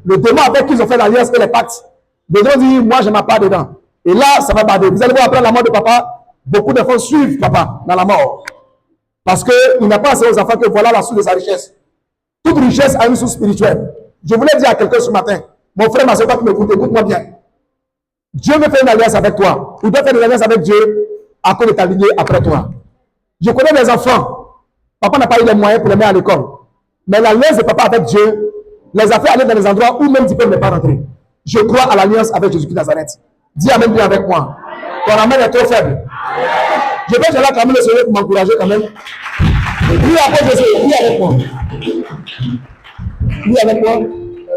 le démon avec qui ils ont fait l'alliance et les pactes, le démon dit, moi, je n'ai ma part dedans. Et là, ça va bader. Vous allez voir, après la mort de papa, beaucoup d'enfants suivent papa dans la mort. Parce qu'il n'a pas assez aux enfants que voilà la source de sa richesse. Toute richesse a une source spirituelle. Je voulais dire à quelqu'un ce matin, mon frère, ma soeur, toi qui m'écoutes, écoute-moi bien. Dieu veut faire une alliance avec toi. Il doit faire une alliance avec Dieu à cause de ta lignée après toi. Je connais des enfants. Papa n'a pas eu les moyens pour les mettre à l'école. Mais l'alliance de papa avec Dieu les a fait aller dans des endroits où même Dieu ne peut pas rentrer. Je crois à l'alliance avec Jésus-Christ de Nazareth. Dis amen bien avec moi. Ton amen est trop faible. Je vais là quand même le Seigneur pour m'encourager quand même. Dis après Jésus, dis avec moi. Dis avec moi.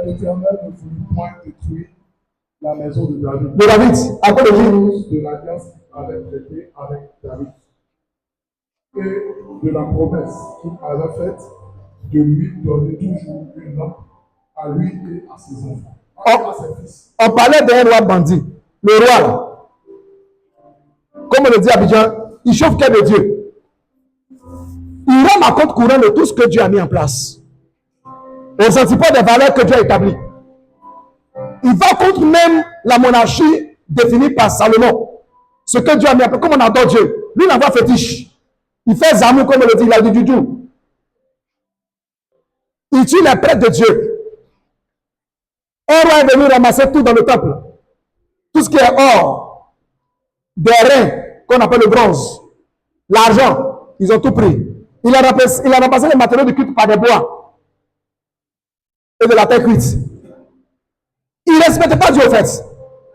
L'Éternel ne voulut point détruire la maison de David. De David, à cause de lui. De l'alliance qu'il avait traitée avec David. Et de la promesse qu'il avait faite de lui donner toujours une lampe à lui et à ses enfants. On parlait d'un roi bandit. Le roi, comme on le dit à Abidjan, il chauffe qu'est de Dieu. Il rend à compte courant de tout ce que Dieu a mis en place. Au sentiment des valeurs que Dieu a établies. Il va contre même la monarchie définie par Salomon. Ce que Dieu a mis en place. Comme on adore Dieu. Lui, il envoie fétiche. Il fait zamou, comme on le dit, il a dit du tout. Il tue les prêtres de Dieu. Un roi est venu ramasser tout dans le temple. Tout ce qui est or, des reins, qu'on appelle le bronze, l'argent, ils ont tout pris. Il a remplacé les matériaux de culte par des bois et de la terre cuite. Il ne respectait pas Dieu au fait.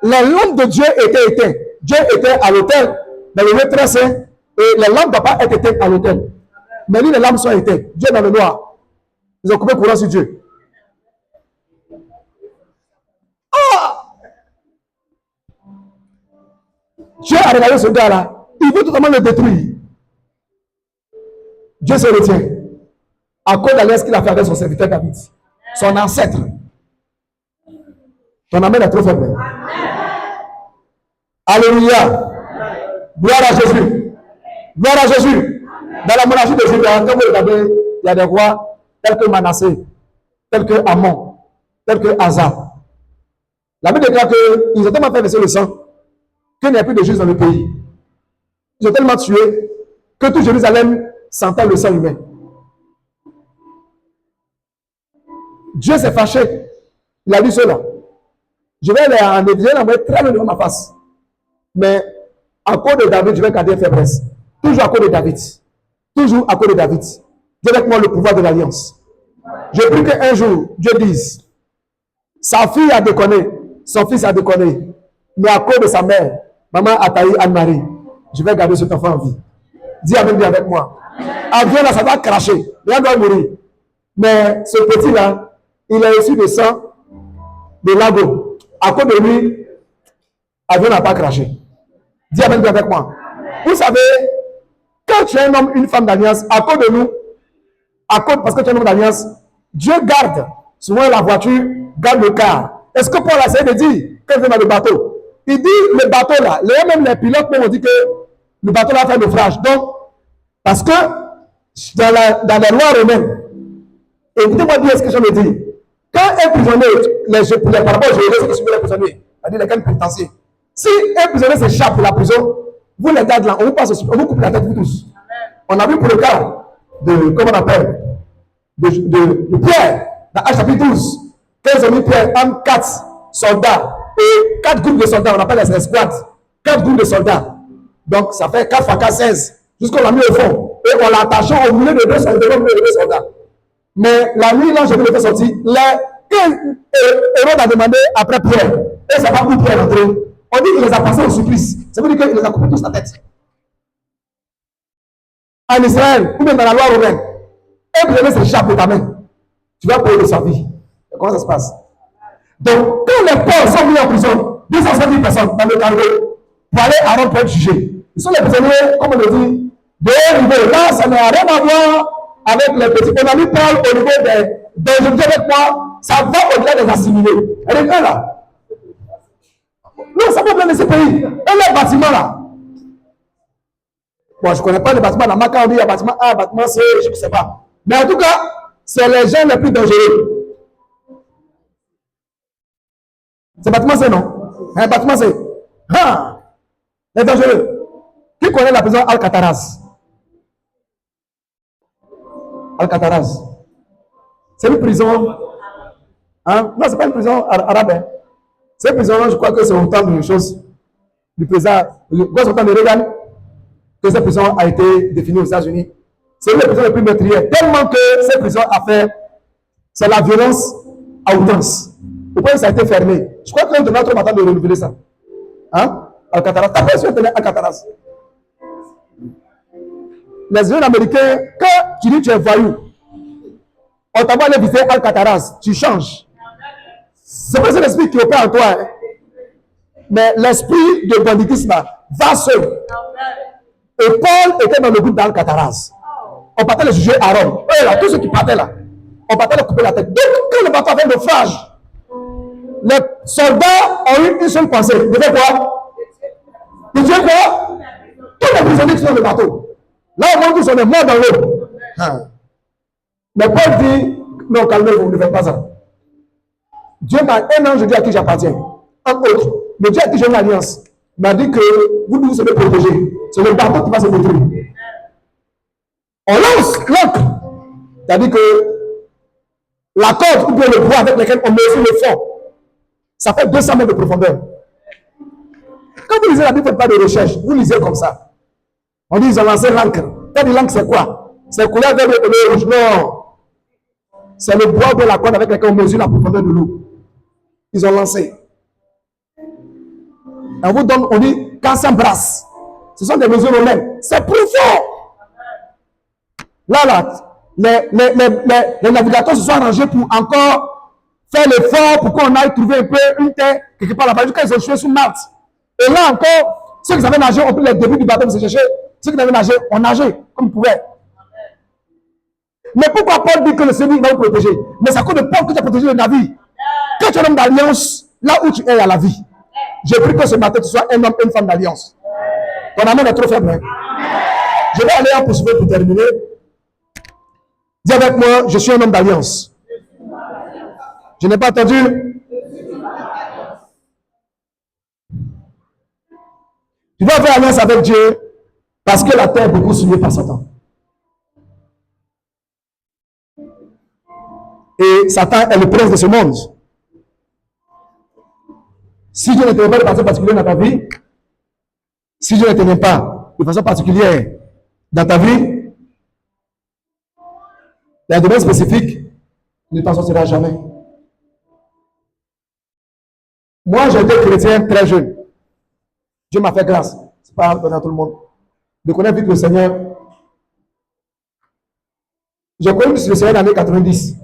Les lampes de Dieu étaient éteintes. Dieu était à l'autel, dans le lieu très saint, et les lampes ne doivent pas être éteintes à l'autel. Mais lui, les lampes sont éteintes. Dieu est dans le noir. Ils ont coupé courant sur Dieu. Dieu a regardé ce gars-là. Il veut totalement le détruire. Dieu se retient. À cause de l'alliance qu'il a fait avec son serviteur David. Son ancêtre. Ton amen est trop faible. Alléluia. Gloire à Jésus. Gloire à Jésus. Dans la monarchie de Juda, quand vous regardez, il y a des rois tels que Manassé, tels que Amon, tels que Asa. La Bible déclare qu'ils ont tellement fait verser le sang qu'il n'y a plus de juges dans le pays. Ils ont tellement tué que tout Jérusalem sentait le sang humain. Dieu s'est fâché. Il a dit cela. Je vais l'envoyer très loin devant ma face. Mais à cause de David, je vais garder une faiblesse. Toujours à cause de David. Toujours à cause de David. Dieu avec moi le pouvoir de l'alliance. Je prie qu'un jour, Dieu dise, sa fille a déconné, son fils a déconné, mais à cause de sa mère, maman Ataï Anne-Marie, je vais garder cet enfant en vie. Dis amen bien avec moi. Avion là, ça va cracher. Rien doit mourir. Mais ce petit-là, il a reçu le sang de Lago. À cause de lui, avion n'a pas craché. Dis amen bien avec moi. Vous savez, quand tu es un homme, une femme d'alliance, à cause de nous, parce que tu es un homme d'alliance, Dieu garde souvent la voiture, garde le car. Est-ce que Paul a essayé de dire quand il vient dans le bateau? Il dit le bateau là, même les pilotes ont dit que le bateau là fait naufrage. Donc, parce que dans les lois romaines, écoutez-moi bien ce que je me dis. Quand un prisonnier, par rapport aux jurés, c'est que les prisonniers, c'est-à-dire les camps pénitentiaires, si un prisonnier s'échappe de la prison, vous les gardez là, on vous coupe la tête, vous tous. On a vu pour le cas de, comment on appelle, de Pierre, dans Actes chapitre 12, quand ils ont mis Pierre entre 4 soldats et 4 groupes de soldats, on appelle les escouades, 4 groupes de soldats. Donc ça fait 4 fois 4, 16, jusqu'on l'a mis au fond. Et on l'a attaché au milieu de 2 soldats. Mais la nuit, là, je vais le faire sortir. Quand Hérode a demandé après Pierre, et ça va où Pierre entrer, on dit qu'il les a passés au supplice. Ça veut dire qu'il les a coupés tous la tête. En Israël, ou même dans la loi romaine, un prisonnier s'échappe de ta main. Tu vas payer de sa vie. Comment ça se passe? Donc, quand les pauvres sont mis en prison, 270 personnes dans le cargo, pour aller à Rome pour être jugés. Ils sont les prisonniers, comme on le dit, de haut niveau. Là, ça n'a rien à voir avec les petits. On a mis Paul au niveau des je dis avec moi, ça va au-delà des assimilés. Elle est là. Non, ça va bien de ce pays. Et les bâtiments là. Bon, je ne connais pas les bâtiments. Dans ma cas, on dit il y a bâtiment A, bâtiment C, je ne sais pas. Mais en tout cas, c'est les gens les plus dangereux. C'est bâtiment C, non? Un bâtiment C. Ah, les dangereux. Qui connaît la prison Alcatraz? Alcatraz. C'est une prison. Hein? Non, ce n'est pas une prison arabe. Hein? C'est une prison, je crois que c'est au temps de choses du président, au temps de Reagan, que cette prison a été définie aux États-Unis. C'est une des prisons les plus meurtrières. Tellement que cette prison a fait, c'est la violence à outrance. Au point où ça a été fermé. Je crois qu'on demande trop maintenant de renouveler ça. Hein? Alcatraz. Tapez sur Internet Alcatraz. Les jeunes américains, quand tu dis que tu es voyou, on t'envoie aller visiter Alcatraz, tu changes. C'est pas l'esprit qui opère en toi. Hein. Mais l'esprit de banditisme va seul. Et Paul était dans le groupe d'Alcatraz. On partait le juger à Rome. Eux là, tous ceux qui partaient là, on partait le couper la tête. Donc, quand le bateau avait le naufrage, les soldats ont eu une seule pensée. De faire quoi? De tuer quoi? Tous les prisonniers qui sont dans le bateau. Là, au moins, tous on est morts dans l'eau. Mais Paul dit, non, calmez-vous, ne faites pas ça. Dieu m'a un ange dit à qui j'appartiens. Un autre. Mais Dieu a qui j'ai une alliance. Il m'a dit que vous serez protégés. C'est le bateau qui va se détruire. On lance l'ancre. C'est-à-dire que la corde ou bien le bois avec lequel on mesure le fond, ça fait 200 mètres de profondeur. Quand vous lisez la Bible, vous ne faites pas de recherche. Vous lisez comme ça. On dit ils ont lancé l'ancre. Quand dit l'ancre, c'est quoi? C'est couleur vers le rouge. Non. C'est le bois de la corde avec lequel on mesure la profondeur de l'eau. Ils ont lancé. On vous donne, on dit 400 brasses. Ce sont des mesures romaines. C'est profond. Là, les navigateurs se sont arrangés pour encore faire l'effort pour qu'on aille trouver un peu une terre quelque part là-bas. Jusqu'à ils ont échoué sur Malte. Et là encore, ceux qui avaient nagé ont pris les débuts du bateau pour se chercher. Ceux qui n'avaient nagé ont nagé comme ils pouvaient. Mais pourquoi Paul dit que le Seigneur va vous protéger? Mais c'est à cause de Paul que tu as protégé le navire. Quand tu es un homme d'alliance, là où tu es, il y a la vie. J'ai pris que ce matin, tu sois un homme et une femme d'alliance. Ton amour est trop faible. Hein? Je vais aller en poursuivre pour terminer. Dis avec moi, je suis un homme d'alliance. Je n'ai pas entendu. Tu dois faire alliance avec Dieu parce que la terre est beaucoup souillée par Satan. Et Satan est le prince de ce monde. Si Dieu ne te met pas de façon particulière dans ta vie, si Dieu ne te met pas de façon particulière dans ta vie, les domaines spécifiques ne t'en sortira jamais. Moi, j'ai été chrétien très jeune. Dieu m'a fait grâce. Ce n'est pas donné à tout le monde. De connaître vite le Seigneur. J'ai connu le Seigneur dans l'année 90.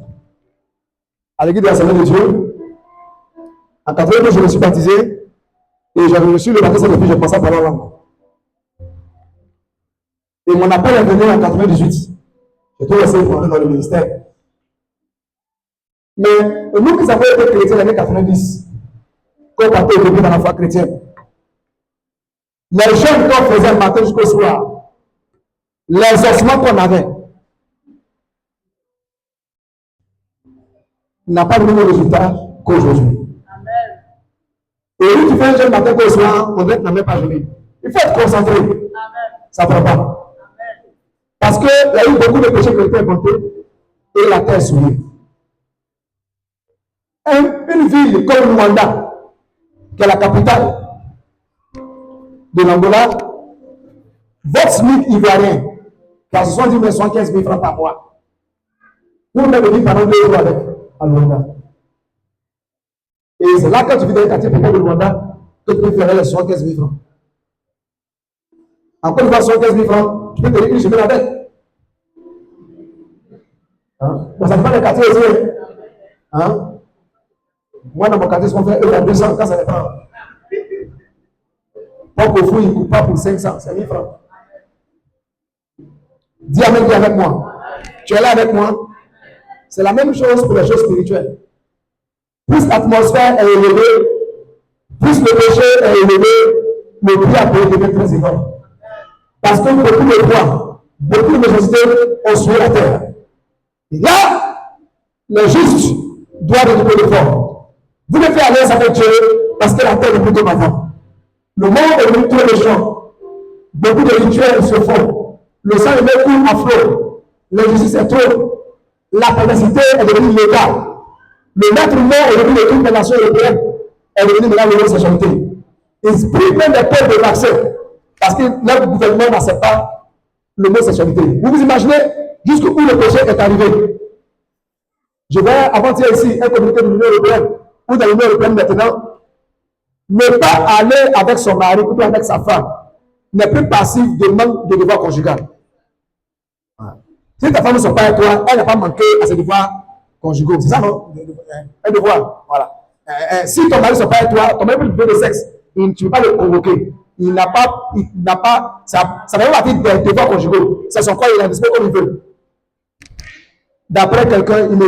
À l'église de la Seigneur de Dieu. En 92, je me suis baptisé. Et j'avais reçu le baptême depuis que je passais par la langue. Et mon appel est venu en 98. J'ai tout laissé pour entrer dans le ministère. Mais nous qui avons été chrétiens dans l'année 90, quand on partait au début dans la foi chrétienne, les jeunes qu'on faisait le matin jusqu'au soir, les ossements qu'on avait, n'a pas le même résultat qu'aujourd'hui. Et lui qui fait un jeune matin qu'au soir, on dirait qu'il n'a même pas jeûné. Il faut être concentré. Amen. Ça ne prend pas. Amen. Parce qu'il y a eu beaucoup de péchés qui ont été inventés et la terre est souillée. Une ville comme Luanda, qui est la capitale de l'Angola, votre SMIC ivoirien, qui a 70 000 75 000 francs par mois, Ou même vivre pendant 2 jours avec à Luanda. Et c'est là quand tu vis dans un quartier peut-être de Luanda que tu peux faire les 75 000 francs. En Côte d'Ivoire, 75 000 francs, tu peux tenir une semaine avec. Hein? Bon, ça dépend des quartiers aussi. Hein? Moi, dans mon quartier, ce qu'on fait, eux, à 200, quand ça dépend. Pas pour fou, ils ne coupent pas pour 500, c'est 1000 francs. Dis Amen, dis avec moi. Tu es là avec moi. C'est la même chose pour les choses spirituelles. Plus l'atmosphère est élevée, plus le péché est élevé, le prix à payer devient très énorme. Parce que beaucoup de fois, beaucoup de nécessités ont suivi la terre. Et là, le juste doit retrouver l'effort. Vous devez faire alliance avec Dieu parce que la terre est plus comme avant. Le monde est devenu trop méchant. Beaucoup de rituels se font. Le sang est coule à flot. L'injustice est trop. La perversité est devenue légale. Le maître mort est devenu le crime de la nation européenne. Est devenu maintenant l'homosexualité. Ils prient même des peuples de vaccin parce que leur gouvernement n'accepte pas l'homosexualité. Vous vous imaginez jusqu'où le péché est arrivé. Je vais avant-hier ici un communiqué de l'Union européenne ou dans l'Union européenne maintenant. Ne pas aller avec son mari ou avec sa femme n'est plus passif de manque de devoir conjugal. Si ta femme ne sont pas avec toi, elle n'a pas manqué à ses devoirs conjugaux. C'est ça, non? Un devoir. Voilà. Si ton mari ne sont pas avec toi, ton mari peut de sexe, tu ne peux pas le provoquer. Il n'a pas, ça fait partie des devoirs conjugaux. C'est son corps, il a décidé comme il veut. D'après quelqu'un, il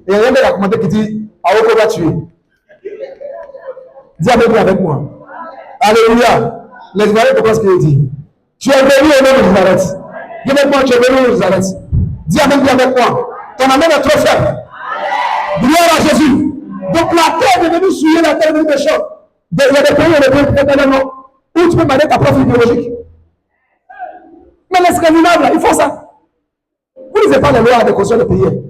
y a un mec commenté qui dit, Aoko va tuer. Dis avec moi. Alléluia. Les Israélites comprennent ce qu'il dit. Tu es venu au nom de Nazareth. Dis avec moi, tu es venu au nom de Nazareth. Dis avec moi. Ton amen est trop faible. Gloire à Jésus. Donc la terre est devenue souillée, la terre est devenue méchante. Il y a des pays européens où tu peux demander ta propre idéologique. Mais les Scandinaves, là, ils font ça. Vous ne lisez pas les lois de conscience de pays.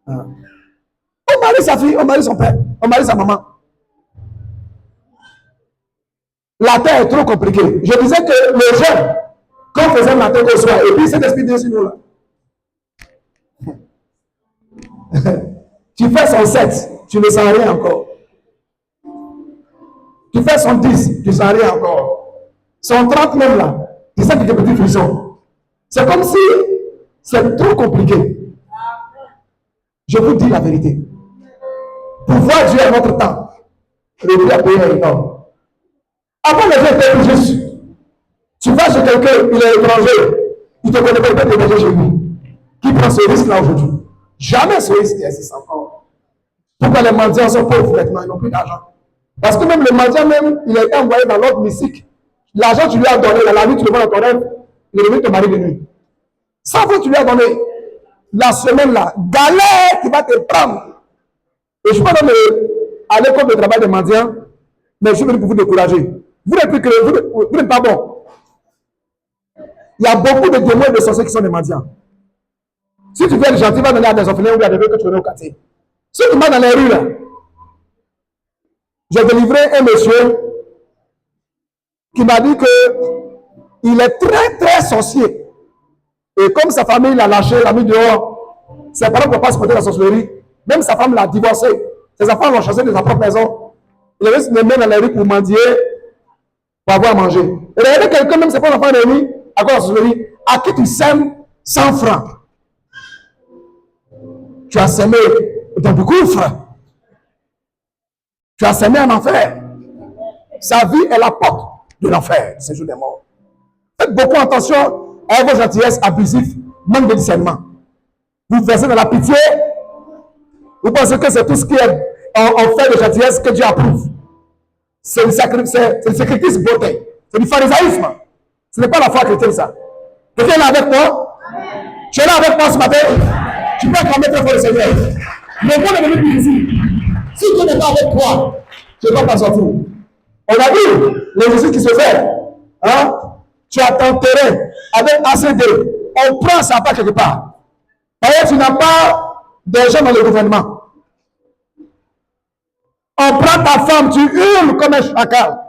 On marie sa fille, on marie son père, on marie sa maman. La terre est trop compliquée. Je disais que le jeûne, quand on faisait matin au soir, et puis cet esprit de sur nous là. Tu fais son 7, tu ne sens rien encore. Tu fais son 10, tu ne sens rien encore. Son 30 même là, tu sais que tu as des petits frissons. C'est comme si c'est trop compliqué. Je vous dis la vérité. Pour voir Dieu à notre temps, le prix à payer est énorme. Avant les gens étaient juste. Tu vas chez quelqu'un, il est étranger, il ne te connaît pas, il peut te chez lui. Qui prend ce risque-là aujourd'hui? Jamais ce risque n'existe encore. Pourquoi les mendiants sont pauvres maintenant, ils n'ont plus d'argent? Parce que même le mendiant, même, il a été envoyé dans l'ordre mystique. L'argent tu lui as donné, la nuit tu le vois dans ton rêve, il est devenu ton mari de nuit. 100 fois tu lui as donné, la semaine là, galère qui va te prendre. Et je ne suis pas dans à l'école de travail des mendiants, mais je suis venu pour vous décourager. Vous n'êtes pas bon. Il y a beaucoup de démons et de sorciers qui sont des mendiants. Si tu viens de gentil, va donner à des orphelins ou à des vieux que tu connais au quartier. Si tu vas dans les rues là, j'ai délivré un monsieur qui m'a dit qu'il est très très sorcier. Et comme sa famille l'a lâché, l'a mis dehors, ses parents ne peuvent pas supporter la sorcellerie. Même sa femme l'a divorcé. Ses enfants l'ont chassé de sa propre maison. Il reste les mains dans les rues pour mendier, pour avoir à manger. Et regardez quelqu'un, même ses propres enfants réunis, à cause de la sorcellerie, à qui tu sèmes 100 francs. Tu as semé dans le gouffre. Tu as semé en enfer. Sa vie est la porte de l'enfer, ce jour des morts. Faites beaucoup attention à vos gentillesses abusives, manque de discernement. Vous versez dans la pitié, vous pensez que c'est tout ce qui est en fait de gentillesse que Dieu approuve. C'est le sacrifice beauté. C'est du pharisaïsme. Ce n'est pas la foi chrétienne, ça. Quelqu'un est là avec moi? Tu es là avec moi ce matin? Tu peux acclamer très fort le Seigneur. Le monde est devenu difficile. Si tu n'es pas avec toi, tu ne vas pas sortir. On a vu l'injustice qui se fait. Hein? Tu as ton terrain avec ACD. On prend ça pas quelque part. D'ailleurs, tu n'as pas d'argent dans le gouvernement. On prend ta femme, tu hurles comme un chacal.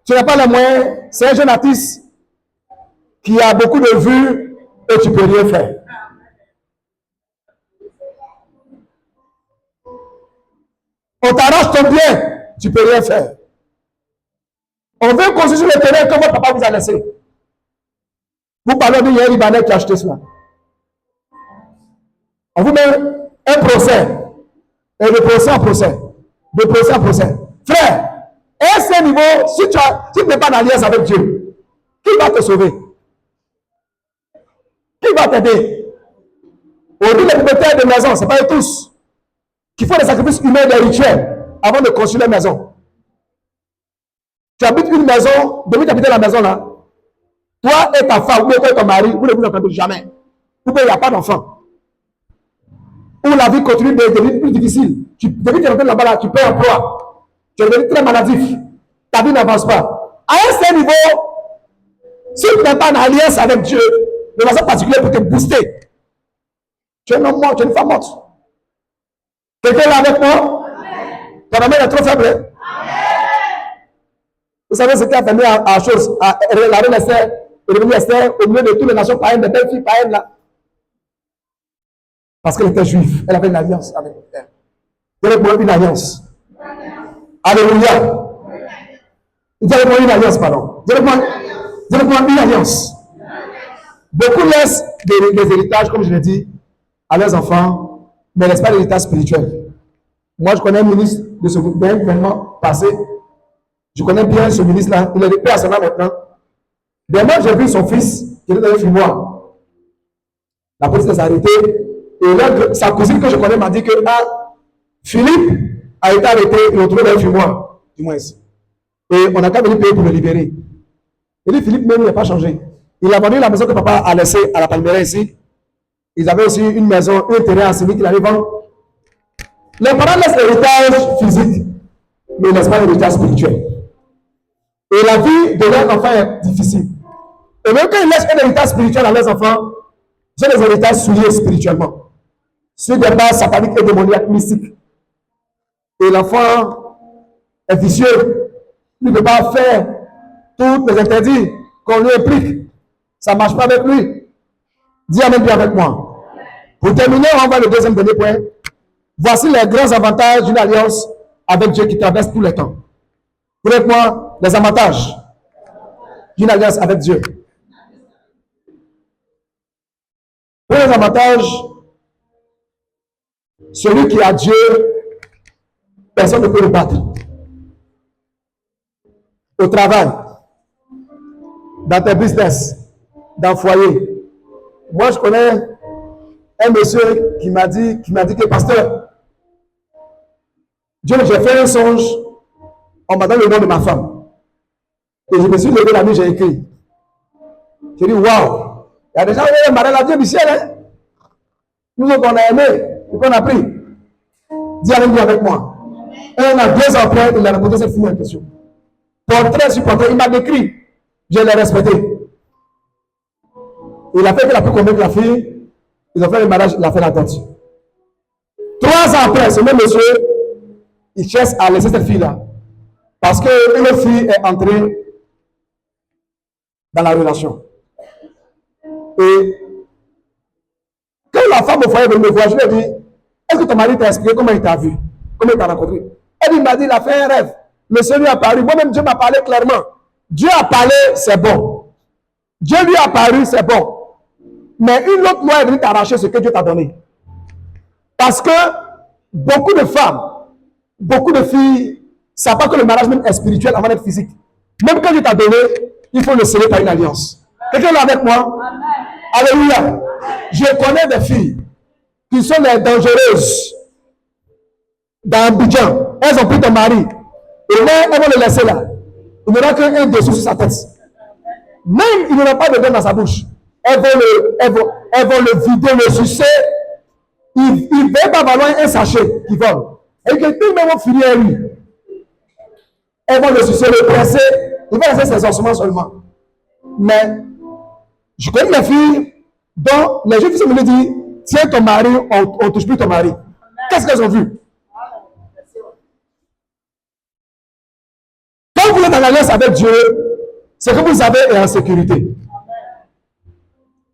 Tu n'as pas les moyens. C'est un jeune artiste qui a beaucoup de vues et tu ne peux rien faire. On t'arrache ton bien, tu ne peux rien faire. On veut construire sur le terrain que votre papa vous a laissé. Vous parlez de hier Libanais qui a acheté cela. On vous met un procès. Et de procès en procès. De procès en procès. Frère, à ce niveau, si tu n'es pas en alliance avec Dieu, qui va te sauver? Qui va t'aider? Aujourd'hui, les propriétaires de maisons, ce n'est pas eux tous qui font des sacrifices humains, des rituels avant de construire leur maison. Tu habites une maison, depuis que tu habites la maison là, toi et ta femme, ou toi et ton mari, vous ne vous entendez jamais. Ou bien il n'y a pas d'enfant. Ou la vie continue de devenir plus difficile. Depuis que tu es rentré là-bas, là, tu perds emploi. Tu es devenu très maladif. Ta vie n'avance pas. À un certain niveau, si tu n'es pas en alliance avec Dieu, de façon particulière pour te booster, tu es un homme mort, tu es une femme morte. Quelqu'un est là avec moi? Ton amour est trop faible. Vous savez ce qui a permis à chose, à la reine Esther, est devenue Esther au milieu de toutes les nations païennes, des belles filles païennes là. Parce qu'elle était juive, elle avait une alliance avec elle. Elle avait une alliance. Alléluia. Vous avez une alliance, pardon. Vous avez une alliance. Beaucoup laissent des héritages, comme je l'ai dit, à leurs enfants, mais ne laissent pas l'héritage spirituel. Moi, je connais un ministre de ce gouvernement passé. Je connais bien ce ministre-là. Il est de paix à son âme maintenant. Dernièrement, j'ai vu son fils qui était dans un fumoir. La police les a arrêtés. Et là, sa cousine que je connais m'a dit que Philippe a été arrêté et retrouvé dans un fumoir. Du moins ici. Et on n'a qu'à venir payer pour le libérer. Et dit Philippe même, il n'a pas changé. Il a vendu la maison que papa a laissée à la Palmeraie ici. Ils avaient aussi une maison, un terrain à Séville qu'il allait vendre. Les parents laissent l'héritage physique, mais ils ne laissent pas l'héritage spirituel. Et la vie de leurs enfants est difficile. Et même quand ils laissent un héritage spirituel à leurs enfants, c'est des héritages souillés spirituellement. Sur des bases sataniques et démoniaques mystiques. Et l'enfant est vicieux. Il ne peut pas faire tous les interdits qu'on lui implique. Ça ne marche pas avec lui. Dis amen bien avec moi. Pour terminer, on va le deuxième dernier point. Voici les grands avantages d'une alliance avec Dieu qui traverse tous les temps. Vous avec moi, les avantages d'une alliance avec Dieu. Premier avantage, celui qui a Dieu, personne ne peut le battre. Au travail, dans tes business, dans le foyer. Moi, je connais un monsieur qui m'a dit que pasteur, Dieu, j'ai fait un songe, on m'a donné le nom de ma femme. Et je me suis levé la nuit, j'ai écrit. J'ai dit, waouh, il y a des gens qui ont marié la Dieu du ciel. Hein? Nous autres, on a aimé, et qu'on a pris. Dis avec moi. Un an, 2 ans après, il a rencontré cette fille en question. Portrait sur portrait, il m'a décrit. Je l'ai respecté. Il a fait qu'il a pu convaincre la fille. Ils ont fait le mariage, il a fait la dot. 3 ans après, ce même monsieur, il cherche à laisser cette fille-là. Parce qu'une fille est entrée dans la relation. Et quand la femme au foyer me voit, je lui ai dit, est-ce que ton mari t'a expliqué comment il t'a vu? Comment il t'a rencontré? Elle m'a dit, il a fait un rêve. Le Seigneur a parlé. Moi-même, Dieu m'a parlé clairement. Dieu a parlé, c'est bon. Dieu lui a parlé, c'est bon. Mais une autre loi est venue t'arracher ce que Dieu t'a donné. Parce que beaucoup de femmes, beaucoup de filles, ne savent pas que le mariage même est spirituel avant d'être physique. Même quand Dieu t'a donné, il faut le sceller par une alliance. Quelqu'un est là avec moi? Amen. Alléluia. Je connais des filles qui sont les dangereuses dans Abidjan. Elles ont pris ton mari. Et là, elles vont le laisser là. Il n'y aura qu'un dessous sur sa tête. Même il n'y aura pas de dents dans sa bouche. Elles vont le vider, le sucer. Il ne va pas valoir un sachet qui vole. Et que tout le monde va finir à lui. Elles vont le sucer, le presser. Il va laisser ses ossements seulement. Mais je connais les filles dont les jeunes filles me disent, tiens ton mari, on ne touche plus ton mari. Qu'est-ce qu'elles ont vu? Quand vous êtes en alliance avec Dieu, ce que vous avez est en sécurité.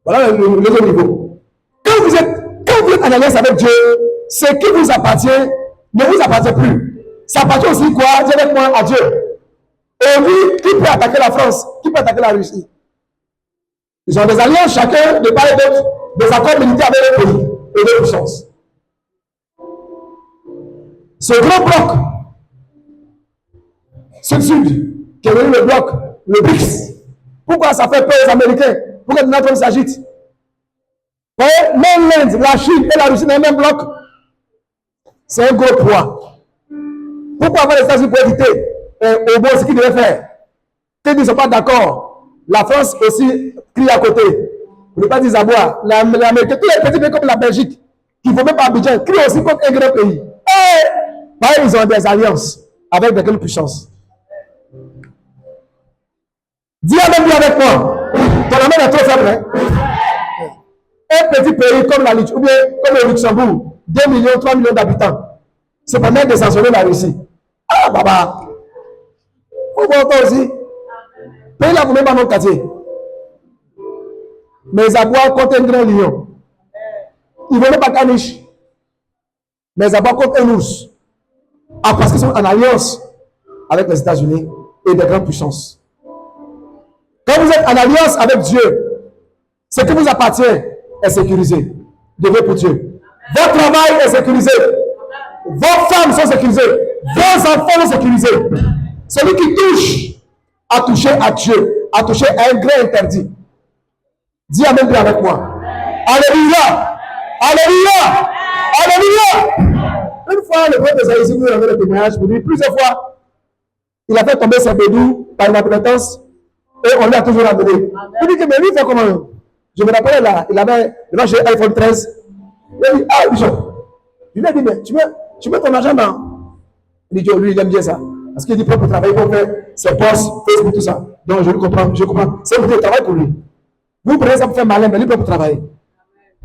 Voilà le deuxième niveau. Quand vous êtes en alliance avec Dieu, ce qui vous appartient ne vous appartient plus. Ça appartient aussi quoi? Dis avec moi à Dieu. Et oui, qui peut attaquer la France? Qui peut attaquer la Russie? Ils ont des alliances chacun de part et d'autre, des accords militaires avec les pays et les puissances. Ce grand bloc sud-sud, qui est devenu le bloc, le BRICS, pourquoi ça fait peur aux Américains? Pourquoi Donald Trump s'agite? Même l'Inde, la Chine et la Russie dans le même bloc, c'est un gros poids. Pourquoi avoir les États-Unis pour éviter au bon ce qu'ils devaient faire? Qu'ils ne sont pas d'accord. La France aussi crie à côté. Pour ne pas dire à boire. L'Amérique, tous les petits pays comme la Belgique, qui ne vont même pas Abidjan, crient aussi contre un grand pays. Et ils ont des alliances avec de quelles puissances? Dis avec moi. Ton amène est trop faible. Hein? Un petit pays comme la Ligue, ou bien comme le Luxembourg, 2 millions, 3 millions d'habitants, c'est pas même de sanctionner la Russie. Ah, baba. Faut voir toi aussi. Pays là, vous même pas notre quartier. Mais ils aboient contre un grand lion. Ils ne veulent pas caniche. Mais ils aboient contre un ours. Ah, parce qu'ils sont en alliance avec les États-Unis et des grandes puissances. Quand vous êtes en alliance avec Dieu, ce qui vous appartient est sécurisé. Devez pour Dieu. Votre travail est sécurisé. Vos femmes sont sécurisées. Vos enfants sont sécurisés. Celui qui touche a touché à Dieu, a touché à un grand interdit. Dis Amen bien avec moi. Alléluia. Alléluia. Alléluia. Une fois, le prophète Esaïe, si vous avez le témoignage, pour lui, plusieurs fois, il a fait tomber ses bédous par une inadvertance et on l'a toujours amené. Il dit que, mais lui, il fait comment? Je me rappelle là, il avait, devant chez iPhone 13. Il a dit, ah, Bishop. Je lui ai dit, mais tu mets ton argent dans. Il dit, lui, il aime bien ça. Parce qu'il dit, pour travailler, pour faire ses posts, Facebook, tout ça. Donc, je comprends. C'est un travail pour lui. Vous prenez ça pour faire malin, mais lui, pour travailler.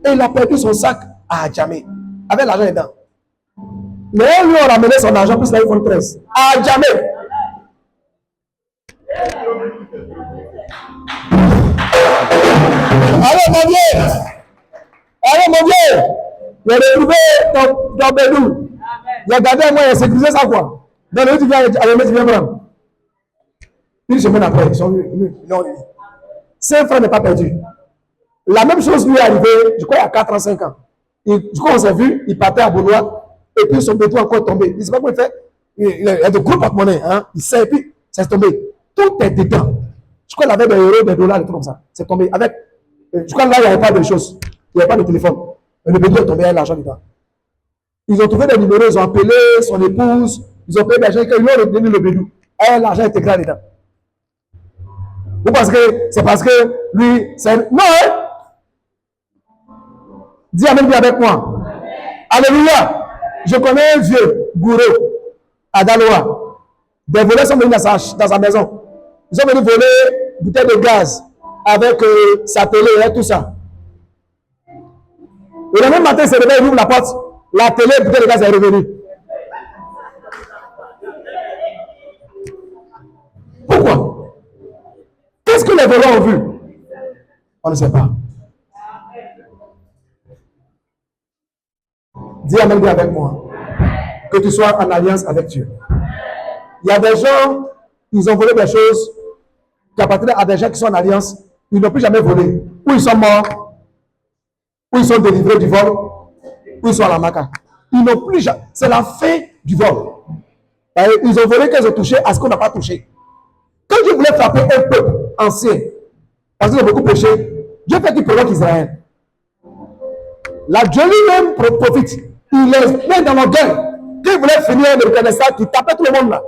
Et il a perdu son sac à jamais, avec l'argent dedans. Mais lui, on a ramené son argent plus l'iPhone 13. À jamais. Allez, mon Dieu! Allez, mon Dieu! Il a retrouvé ton bédou. Il a gardé moi, il a sécurisé ça quoi. Donc, lui, tu viens prendre. Une semaine après, ils sont venus. Saint frère n'est pas perdu. La même chose lui est arrivée, je crois, il y a 4 ans, 5 ans. Du coup, on s'est vu, il partait à Benoît, et puis son bédou encore tombé. Il ne sait pas quoi il fait. Il a de gros porte-monnaie, hein. Il sait, et puis ça s'est tombé. Tout est dedans. Je crois qu'il avait des euros, des dollars, des trucs comme ça. C'est tombé. Avec, je crois que là, il n'y avait pas de choses. Il n'y avait pas de téléphone. Et le bédou est tombé avec l'argent dedans. Ils ont trouvé des numéros, ils ont appelé son épouse, ils ont payé l'argent, ils lui ont redonné le bédou. Et l'argent est éclaté dedans. Vous pensez que c'est parce que lui, c'est. Non, hein? Dis Amen bien avec moi. Alléluia. Je connais un vieux gourou à Daloa. Des voleurs sont venus dans sa maison. Ils sont venus voler une bouteille de gaz avec sa télé et tout ça. Et le même matin, il se réveille, il ouvre la porte. La télé, la bouteille de gaz est revenue. Pourquoi? Qu'est-ce que les voleurs ont vu? On ne sait pas. Dis Amen bien avec moi. Que tu sois en alliance avec Dieu. Il y a des gens, ils ont volé des choses qui appartiennent à des gens qui sont en alliance. Ils n'ont plus jamais volé. Ou ils sont morts, ou ils sont délivrés du vol, ou ils sont à la maca. Ils n'ont plus jamais. C'est la fin du vol. Ils ont volé qu'ils ont touché à ce qu'on n'a pas touché. Quand Dieu voulait frapper un peuple ancien, parce qu'ils ont beaucoup péché, Dieu fait qu'il provoque Israël. Là, Dieu lui-même profite. Il les met dans leur gueule. Quand il voulait finir le reconnaissance, qui tapait tout le monde là.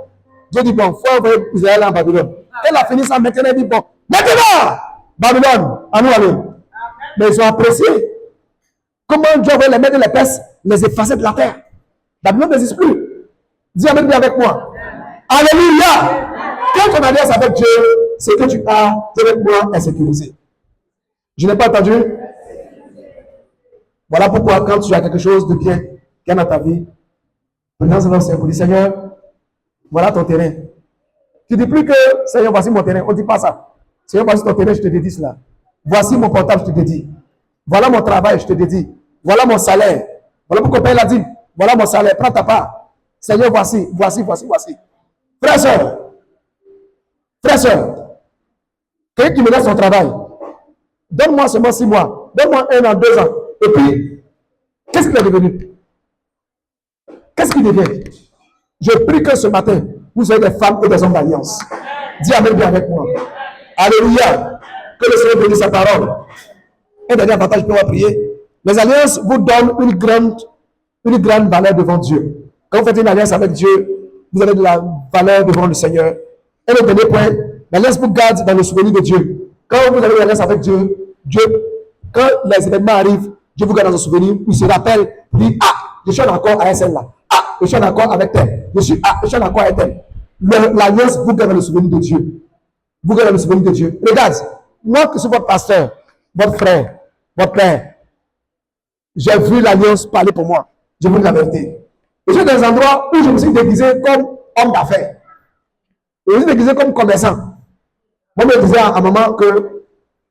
Dieu dit, bon, il faut envoyer Israël en Babylone. Elle a fini ça, maintenant, il dit, bon, maintenant, Babylone, à nous aller. Mais ils ont apprécié. Comment Dieu va les mettre les pèces, les effacer de la terre. Babylone n'existe plus. Dis Amen bien avec moi. Alléluia. Quand on alliance avec Dieu, c'est que tu as, avec moi, est sécurisé. Je n'ai pas entendu. Voilà pourquoi quand tu as quelque chose de bien qui est dans ta vie, maintenant c'est Seigneur pour dire Seigneur, voilà ton terrain. Tu ne dis plus que Seigneur, voici mon terrain. On ne dit pas ça. Seigneur, voici ton terrain, je te dédie cela. Voici mon portable, je te dédie. Voilà mon travail, je te dédie. Voilà mon salaire. Voilà pourquoi paye la dîme. Voilà mon salaire, prends ta part. Seigneur, voici. Frère, soeur, quelqu'un qui me laisse son travail, donne-moi seulement 6 mois, donne-moi 1 an, 2 ans. Et puis, qu'est-ce qu'il est devenu? Qu'est-ce qu'il devient? Je prie que ce matin, vous soyez des femmes et des hommes d'alliance. Dis Amen bien avec moi. Alléluia. Que le Seigneur bénisse sa parole. Un dernier avantage, je peux prier. Les alliances vous donnent une grande valeur devant Dieu. Quand vous faites une alliance avec Dieu, vous avez de la valeur devant le Seigneur. Et le dernier point, l'alliance vous garde dans le souvenir de Dieu. Quand vous avez une alliance avec Dieu, quand les événements arrivent, Dieu vous garde dans son souvenir, il se rappelle, il dit, ah, je suis en accord avec celle-là. Ah, je suis en accord avec elle. Je suis en accord avec elle. L'alliance vous garde dans le souvenir de Dieu. Vous garde dans le souvenir de Dieu. Regarde, moi que suis votre pasteur, votre frère, votre père, j'ai vu l'alliance parler pour moi. Je vous dis la vérité. Et je suis dans des endroits où je me suis déguisé comme homme d'affaires. Et je me suis déguisé comme commerçant. Moi, je me disais à un moment que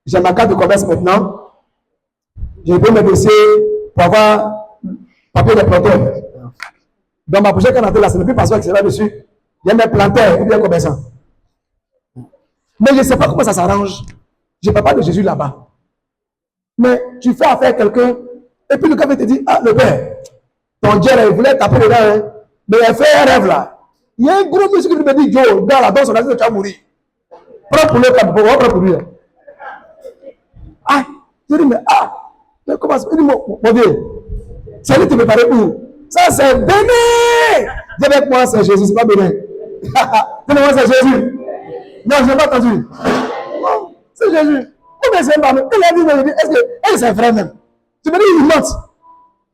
j'ai ma carte de commerce maintenant. J'ai pris mes dossiers pour avoir papier de planteur. Dans ma prochaine candidature, là, ce n'est plus passeport qui sera dessus. Il y a mes planteurs ou bien commerçants. Mais je ne sais pas comment ça s'arrange. Je ne parle pas de Jésus là-bas. Mais tu fais affaire à quelqu'un, et puis le gars te dit, ah, le père, ton Dieu, il voulait taper dedans, hein, mais il fait un rêve là. Il y a un gros monsieur qui me dit, Joe, dans la danse, on a dit que tu vas mourir. Prends pour le cap, prends pour lui. Ah, je dis, mais mais comment ça? Il dit, mon Dieu, c'est lui qui me paraît où? Ça, c'est Bénin. Dis avec moi, c'est Jésus, c'est pas Bénin. Dis-moi, c'est Jésus. Non, je n'ai pas entendu. Non, c'est Jésus. Combien c'est pas même? Il a dit, est-ce que c'est vrai même? Tu me dis, il mente.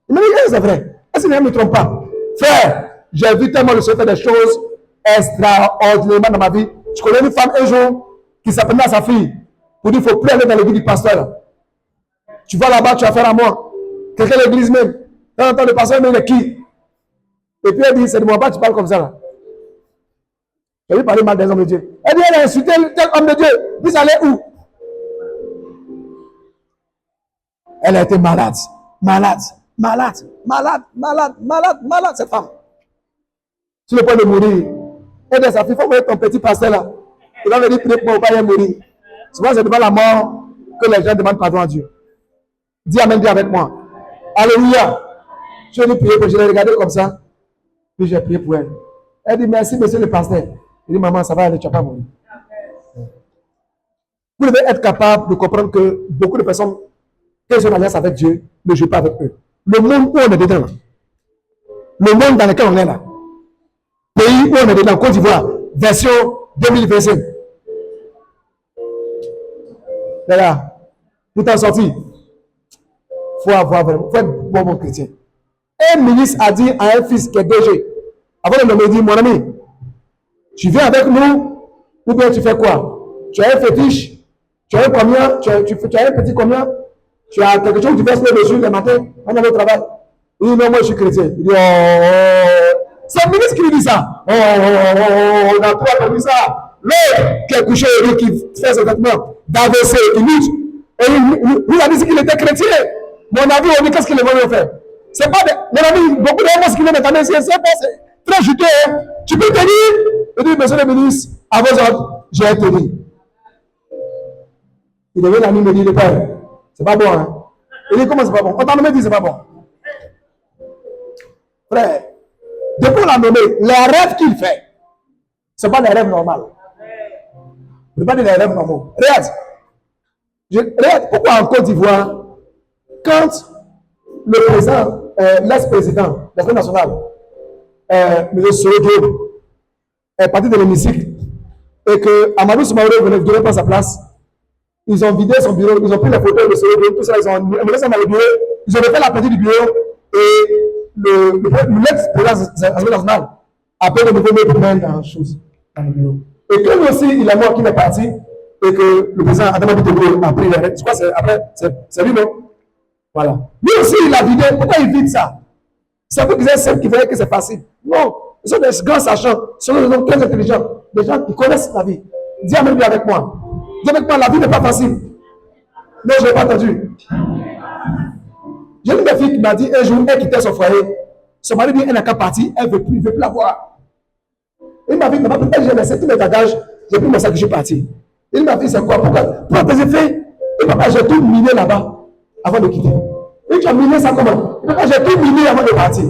Il me dit, c'est vrai. Est-ce qu'il ne me trompe pas? Frère, j'ai vu tellement le Seigneur faire des choses extraordinairement dans ma vie. Je connais une femme un jour qui s'appelait à sa fille pour dire, il ne faut plus aller dans l'église du pasteur. Là. Tu vas là-bas, tu vas faire à moi. Quelqu'un de l'église même. Dans le temps, le pasteur, mais il est qui? Et puis elle dit, c'est de moi pas, tu parles comme ça là. Elle lui parler mal des hommes de Dieu. Elle dit, elle a insulté tel homme de Dieu. Vous allez où? Elle a été malade, cette femme. Sur le point de mourir. Elle dit à sa fille, il faut voir ton petit pasteur là. Il va venir prier pour ne pas y mourir. Souvent, c'est devant la mort que les gens demandent pardon à Dieu. Dis Amen, dis avec moi. Alléluia. Je lui prier, je l'ai regardé comme ça. Puis j'ai prié pour elle. Elle dit, merci, monsieur le pasteur. Il dit, maman, ça va aller, tu ne vas pas mourir. Vous devez être capable de comprendre que beaucoup de personnes qui sont en alliance avec Dieu ne jouent pas avec eux. Le monde où on est dedans, là. Le monde dans lequel on est là. Pays où on est dedans, Côte d'Ivoire, version 2025. Là, pour t'en sortir, il faut avoir vraiment, faut être bon chrétien. Un ministre a dit à un fils qui est DG, avant de me dire, mon ami, tu viens avec nous, ou bien tu fais quoi? Tu as un fétiche, tu as un combien, tu as un petit combien, tu as quelque chose que tu fais se dessus le matin, on a au travail. Il dit, non, moi je suis chrétien. Il dit, c'est le ministre qui lui dit ça. On n'a pas entendu ça. L'autre qui est couché et qui fait ce traitement d'AVC, qui lutte, et il a dit qu'il était chrétien. Mon avis, on dit qu'est-ce qu'il est venu faire? C'est pas de, mon avis, beaucoup de gens qui viennent de t'amener, c'est très juteux. Hein? Tu peux tenir? Il dit, monsieur le ministre, à vos ordres, j'ai tenu. Il devait l'ami me dire, le père, c'est pas bon. Hein? Il dit, comment c'est pas bon? On t'a nommé, dit, c'est pas bon. Frère, depuis qu'on l'a nommé, les rêves qu'il fait, ce ne sont pas des rêves normaux. Je ne veux pas dire des rêves normaux. Regarde, pourquoi en Côte d'Ivoire, quand le président, l'ex-président de l'Assemblée nationale, M. Soro est parti de l'hémicycle et que Amadou Soumaoro venait de prendre sa place, ils ont vidé son bureau, ils ont pris les photos de Soro, tout ça, ils ont mis ça dans le bureau, ils ont fait la partie du bureau et l'ex-président de l'Assemblée nationale a pris le nouveau maître dans la chose, dans le bureau. Et que lui aussi, il est mort qu'il est parti et que le président Adama Bitego a pris les règles. Je crois que c'est lui, non? Voilà. Lui aussi, il a vidé. Pourquoi il vide ça? C'est pour qu'ils aient ceux qui voyaient que c'est facile. Non. Ce sont des grands sachants. Ce sont des gens très intelligents. Des gens qui connaissent la vie. Dis Amen avec moi. Dis avec moi, la vie n'est pas facile. Non, je n'ai pas entendu. J'ai une fille qui m'a dit un jour, elle quittait son foyer. Son mari dit, elle n'a qu'à partir, elle ne veut plus la voir. Il m'a dit, maman, j'ai laissé tous mes bagages, j'ai pris mon sac, je suis parti. Il m'a dit, c'est quoi? Pourquoi? Pour tes effets. Et papa, j'ai tout miné là-bas avant de quitter. Et tu as miné ça comment? Et papa, j'ai tout miné avant de partir.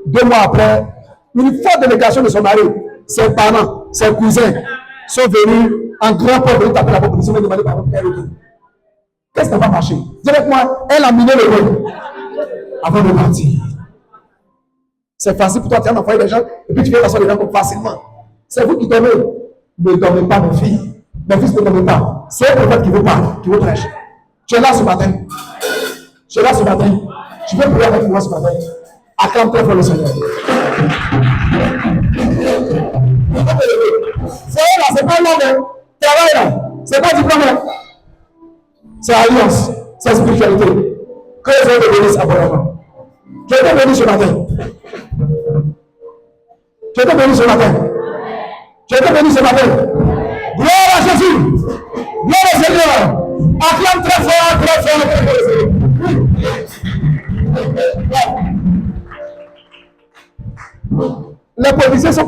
2 mois après, une forte délégation de son mari, ses parents, ses cousins sont venus en grand port venir taper la porte. Ils m'ont demandé pardon, quel retour. Qu'est-ce qui n'a pas marché? Dis-moi, elle a miné le rôle avant de partir. C'est facile pour toi, tu as envoyé des gens et puis tu viens t'asseoir les gens comme facilement. C'est vous qui dormez. Ne dormez pas, mes filles. Mes fils ne dorment pas. C'est un prophète qui veut pas, qui veut prêcher. Tu es là ce matin. Tu es là ce matin. Tu veux prier avec moi ce matin. Acclame très fort le Seigneur. C'est là, c'est pas l'homme. Travail là. C'est pas diplôme. C'est alliance. C'est spiritualité. Que les gens te bénissent abondamment. Tu es béni ce matin. Tu es béni ce matin. Tu es béni ce matin. Gloire à Jésus. Gloire au Seigneur. Acclame très fort, très fort, très fort. Les policiers sont